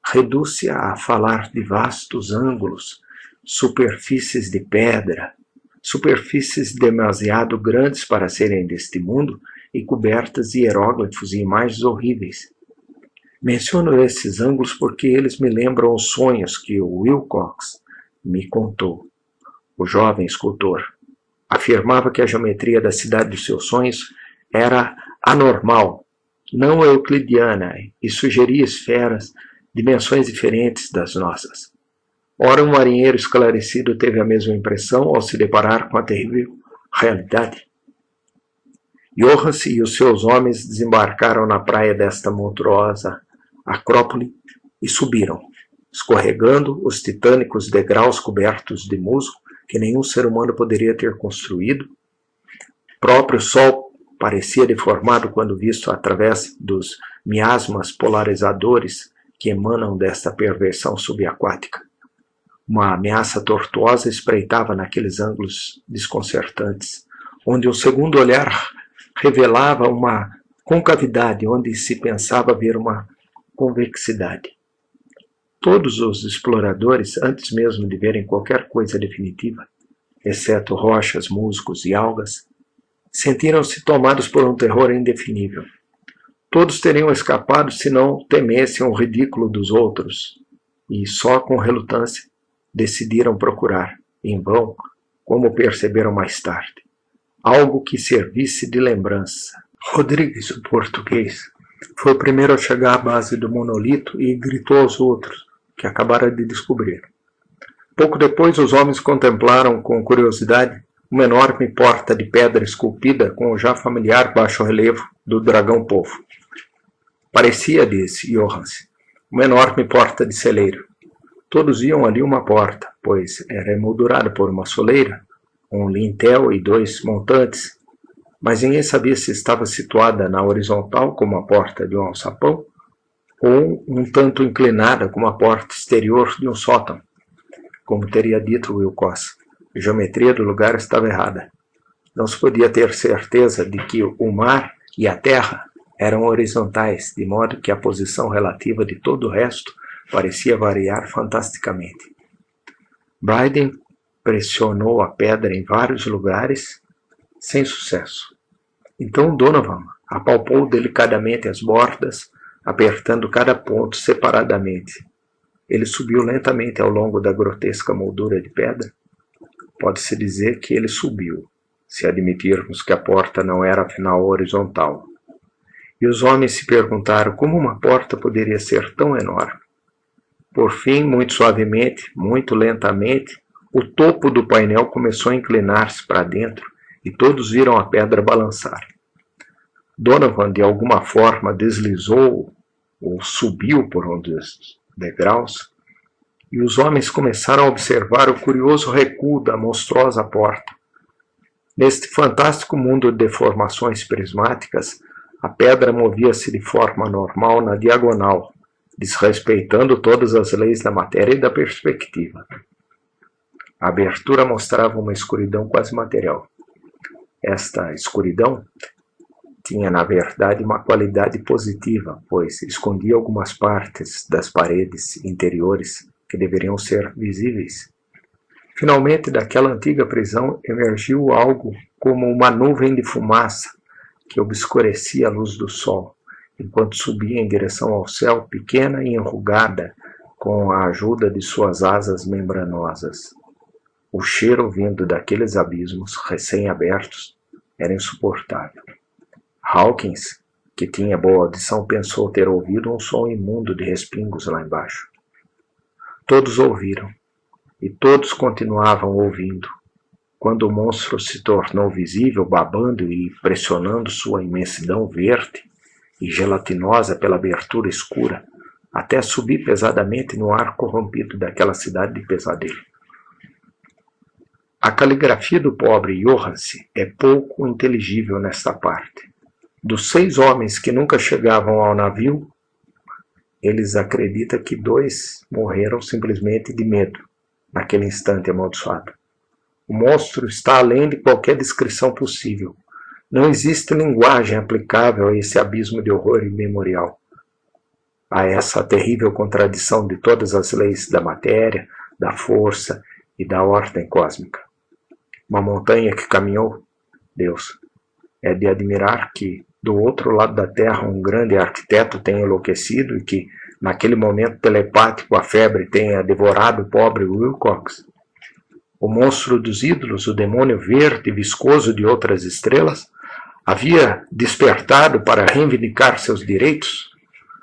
reduz-se a falar de vastos ângulos, superfícies de pedra, superfícies demasiado grandes para serem deste mundo e cobertas de hieróglifos e imagens horríveis. Menciono esses ângulos porque eles me lembram os sonhos que o Wilcox me contou. O jovem escultor afirmava que a geometria da cidade dos seus sonhos era anormal, não euclidiana, e sugeria esferas, dimensões diferentes das nossas. Ora, um marinheiro esclarecido teve a mesma impressão ao se deparar com a terrível realidade. Johann e os seus homens desembarcaram na praia desta monstruosa acrópole e subiram, escorregando os titânicos degraus cobertos de musgo que nenhum ser humano poderia ter construído. O próprio sol parecia deformado quando visto através dos miasmas polarizadores que emanam desta perversão subaquática. Uma ameaça tortuosa espreitava naqueles ângulos desconcertantes, onde um segundo olhar revelava uma concavidade, onde se pensava ver uma convexidade. Todos os exploradores, antes mesmo de verem qualquer coisa definitiva, exceto rochas, musgos e algas, sentiram-se tomados por um terror indefinível. Todos teriam escapado se não temessem o ridículo dos outros, e só com relutância decidiram procurar, em vão, como perceberam mais tarde, algo que servisse de lembrança. Rodrigues, o português, foi o primeiro a chegar à base do monolito e gritou aos outros, que acabara de descobrir. Pouco depois, os homens contemplaram com curiosidade uma enorme porta de pedra esculpida com o já familiar baixo relevo do dragão povo. Parecia, disse Johann, uma enorme porta de celeiro. Todos viam ali uma porta, pois era emoldurada por uma soleira, um lintel e 2 montantes, mas ninguém sabia se estava situada na horizontal como a porta de um alçapão ou um tanto inclinada como a porta exterior de um sótão. Como teria dito Wilcox, a geometria do lugar estava errada. Não se podia ter certeza de que o mar e a terra eram horizontais, de modo que a posição relativa de todo o resto parecia variar fantasticamente. Bryden pressionou a pedra em vários lugares, sem sucesso. Então Donovan apalpou delicadamente as bordas, apertando cada ponto separadamente. Ele subiu lentamente ao longo da grotesca moldura de pedra. Pode-se dizer que ele subiu, se admitirmos que a porta não era afinal horizontal. E os homens se perguntaram como uma porta poderia ser tão enorme. Por fim, muito suavemente, muito lentamente, o topo do painel começou a inclinar-se para dentro e todos viram a pedra balançar. Donovan, de alguma forma, deslizou ou subiu por um dos degraus e os homens começaram a observar o curioso recuo da monstruosa porta. Neste fantástico mundo de deformações prismáticas, a pedra movia-se de forma normal na diagonal, desrespeitando todas as leis da matéria e da perspectiva. A abertura mostrava uma escuridão quase material. Esta escuridão tinha, na verdade, uma qualidade positiva, pois escondia algumas partes das paredes interiores que deveriam ser visíveis. Finalmente, daquela antiga prisão emergiu algo como uma nuvem de fumaça que obscurecia a luz do sol, enquanto subia em direção ao céu, pequena e enrugada, com a ajuda de suas asas membranosas. O cheiro vindo daqueles abismos recém-abertos era insuportável. Hawkins, que tinha boa audição, pensou ter ouvido um som imundo de respingos lá embaixo. Todos ouviram, e todos continuavam ouvindo, quando o monstro se tornou visível, babando e pressionando sua imensidão verde, e gelatinosa pela abertura escura, até subir pesadamente no ar corrompido daquela cidade de pesadelo. A caligrafia do pobre Johanse é pouco inteligível nesta parte. Dos 6 homens que nunca chegavam ao navio, eles acreditam que 2 morreram simplesmente de medo, naquele instante amaldiçoado. O monstro está além de qualquer descrição possível. Não existe linguagem aplicável a esse abismo de horror imemorial, a essa terrível contradição de todas as leis da matéria, da força e da ordem cósmica. Uma montanha que caminhou, Deus, é de admirar que, do outro lado da Terra, um grande arquiteto tenha enlouquecido e que, naquele momento telepático, a febre tenha devorado o pobre Wilcox. O monstro dos ídolos, o demônio verde e viscoso de outras estrelas, havia despertado para reivindicar seus direitos.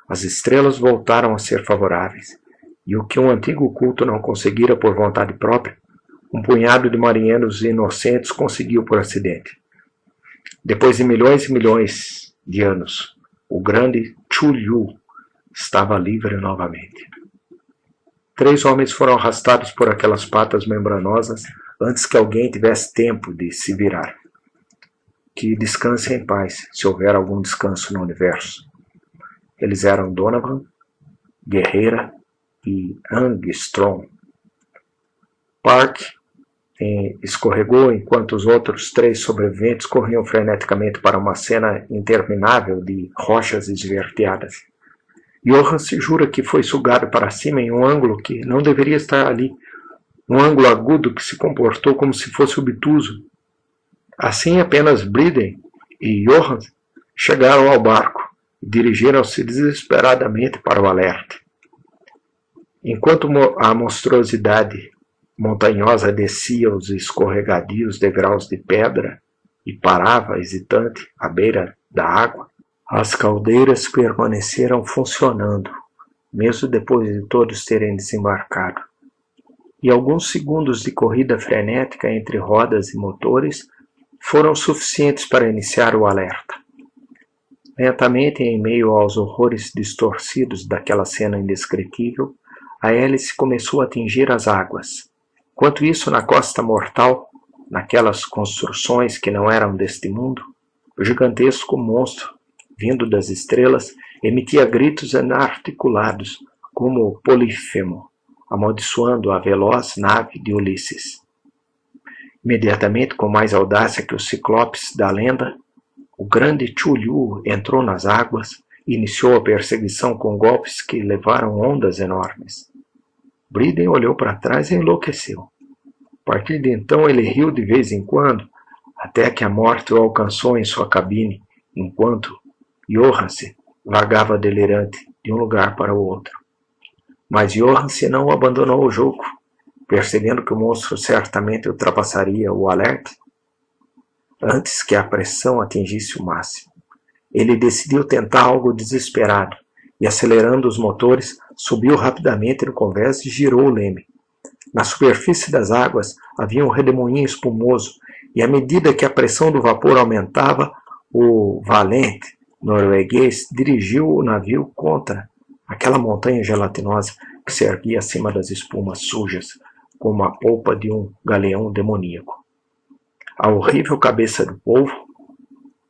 As estrelas voltaram a ser favoráveis, e o que um antigo culto não conseguira por vontade própria, um punhado de marinheiros inocentes conseguiu por acidente. Depois de milhões e milhões de anos, o grande Chu-Yu estava livre novamente. 3 homens foram arrastados por aquelas patas membranosas antes que alguém tivesse tempo de se virar. Que descanse em paz, se houver algum descanso no universo. Eles eram Donovan, Guerreira e Angstrom. Park escorregou enquanto os outros 3 sobreviventes corriam freneticamente para uma cena interminável de rochas esverdeadas. Johan se jura que foi sugado para cima em um ângulo que não deveria estar ali, um ângulo agudo que se comportou como se fosse obtuso. Assim apenas Briden e Johan chegaram ao barco e dirigiram-se desesperadamente para o alerta. Enquanto a monstruosidade montanhosa descia os escorregadios degraus de pedra e parava, hesitante, à beira da água, as caldeiras permaneceram funcionando, mesmo depois de todos terem desembarcado. E alguns segundos de corrida frenética entre rodas e motores foram suficientes para iniciar o alerta. Lentamente, em meio aos horrores distorcidos daquela cena indescritível, a hélice começou a atingir as águas. Enquanto isso, na costa mortal, naquelas construções que não eram deste mundo, o gigantesco monstro, vindo das estrelas, emitia gritos inarticulados, como Polífemo, amaldiçoando a veloz nave de Ulisses. Imediatamente, com mais audácia que os ciclopes da lenda, o grande Chu-Yu entrou nas águas e iniciou a perseguição com golpes que levaram ondas enormes. Briden olhou para trás e enlouqueceu. A partir de então ele riu de vez em quando, até que a morte o alcançou em sua cabine, enquanto Johanse vagava delirante de um lugar para o outro. Mas Johanse não abandonou o jogo, percebendo que o monstro certamente ultrapassaria o alerta antes que a pressão atingisse o máximo. Ele decidiu tentar algo desesperado e, acelerando os motores, subiu rapidamente no convés e girou o leme. Na superfície das águas havia um redemoinho espumoso e, à medida que a pressão do vapor aumentava, o valente norueguês dirigiu o navio contra aquela montanha gelatinosa que se erguia acima das espumas sujas, como a polpa de um galeão demoníaco. A horrível cabeça do polvo,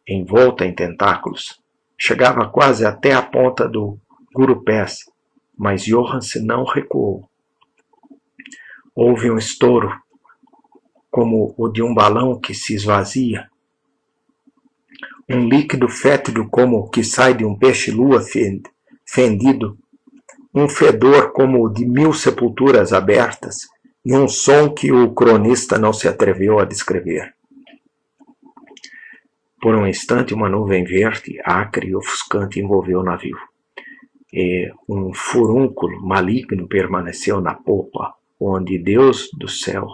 envolta em tentáculos, chegava quase até a ponta do gurupés, mas Johanse não recuou. Houve um estouro, como o de um balão que se esvazia, um líquido fétido como o que sai de um peixe-lua fendido, um fedor como o de 1000 sepulturas abertas e um som que o cronista não se atreveu a descrever. Por um instante, uma nuvem verde, acre e ofuscante envolveu o navio. E um furúnculo maligno permaneceu na popa, onde Deus do céu,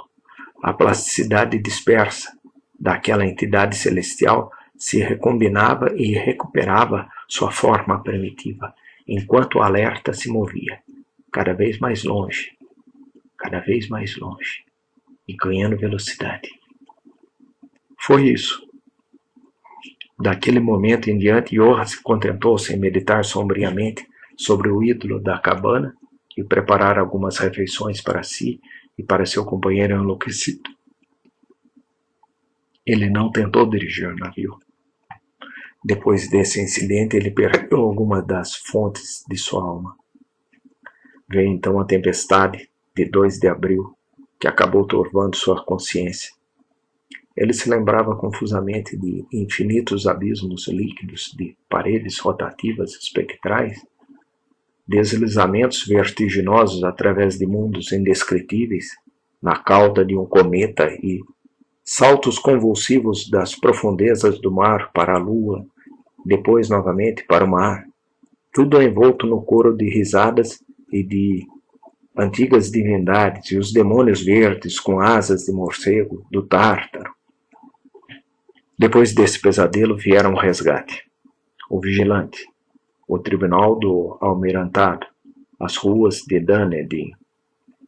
a plasticidade dispersa daquela entidade celestial, se recombinava e recuperava sua forma primitiva, enquanto o alerta se movia, cada vez mais longe, e ganhando velocidade. Foi isso. Daquele momento em diante, Johann se contentou-se em meditar sombriamente sobre o ídolo da cabana e preparar algumas refeições para si e para seu companheiro enlouquecido. Ele não tentou dirigir o navio. Depois desse incidente, ele perdeu algumas das fontes de sua alma. Veio então a tempestade de 2 de abril, que acabou turvando sua consciência. Ele se lembrava confusamente de infinitos abismos líquidos, de paredes rotativas espectrais, deslizamentos vertiginosos através de mundos indescritíveis, na cauda de um cometa e saltos convulsivos das profundezas do mar para a lua, depois novamente para o mar, tudo envolto no coro de risadas e de antigas divindades e os demônios verdes com asas de morcego do Tártaro. Depois desse pesadelo vieram o resgate, o vigilante, o tribunal do almirantado, as ruas de Dunedin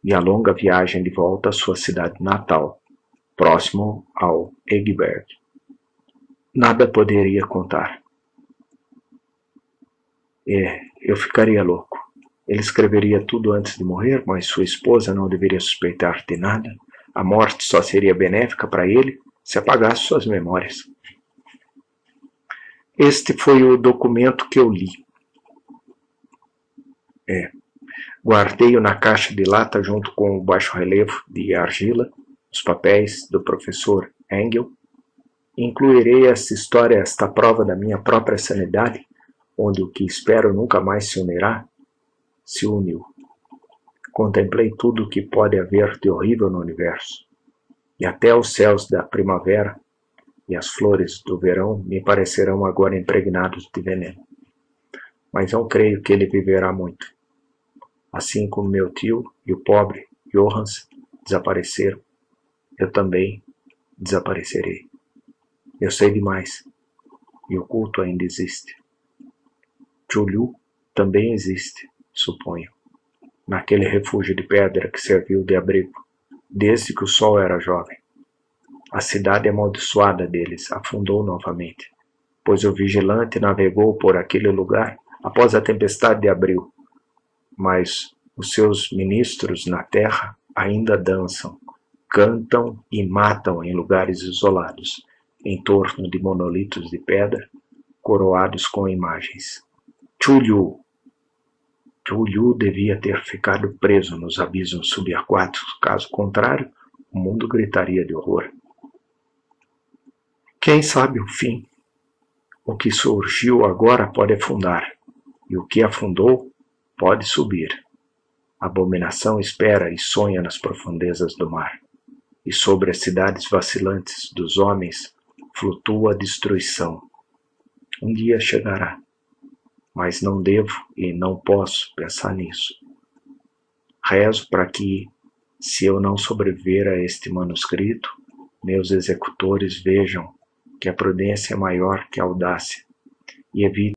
e a longa viagem de volta à sua cidade natal, próximo ao Egberg. Nada poderia contar. Eu ficaria louco. Ele escreveria tudo antes de morrer, mas sua esposa não deveria suspeitar de nada. A morte só seria benéfica para ele se apagasse suas memórias. Este foi o documento que eu li. Guardei-o na caixa de lata junto com o baixo-relevo de argila, os papéis do professor Engel. Incluirei esta história, esta prova da minha própria sanidade, onde o que espero nunca mais se unirá, se uniu. Contemplei tudo o que pode haver de horrível no universo, e até os céus da primavera e as flores do verão me parecerão agora impregnados de veneno. Mas não creio que ele viverá muito. Assim como meu tio e o pobre Johannes desapareceram, eu também desaparecerei. Eu sei demais, e o culto ainda existe. Tchulhu também existe, suponho, naquele refúgio de pedra que serviu de abrigo, desde que o sol era jovem. A cidade amaldiçoada deles afundou novamente, pois o vigilante navegou por aquele lugar após a tempestade de abril, mas os seus ministros na terra ainda dançam, cantam e matam em lugares isolados, em torno de monolitos de pedra, coroados com imagens. Tchulhu devia ter ficado preso nos abismos subaquáticos, caso contrário, o mundo gritaria de horror. Quem sabe o fim? O que surgiu agora pode afundar, e o que afundou pode subir. A abominação espera e sonha nas profundezas do mar, e sobre as cidades vacilantes dos homens flutua a destruição. Um dia chegará, mas não devo e não posso pensar nisso. Rezo para que, se eu não sobreviver a este manuscrito, meus executores vejam que a prudência é maior que a audácia e evite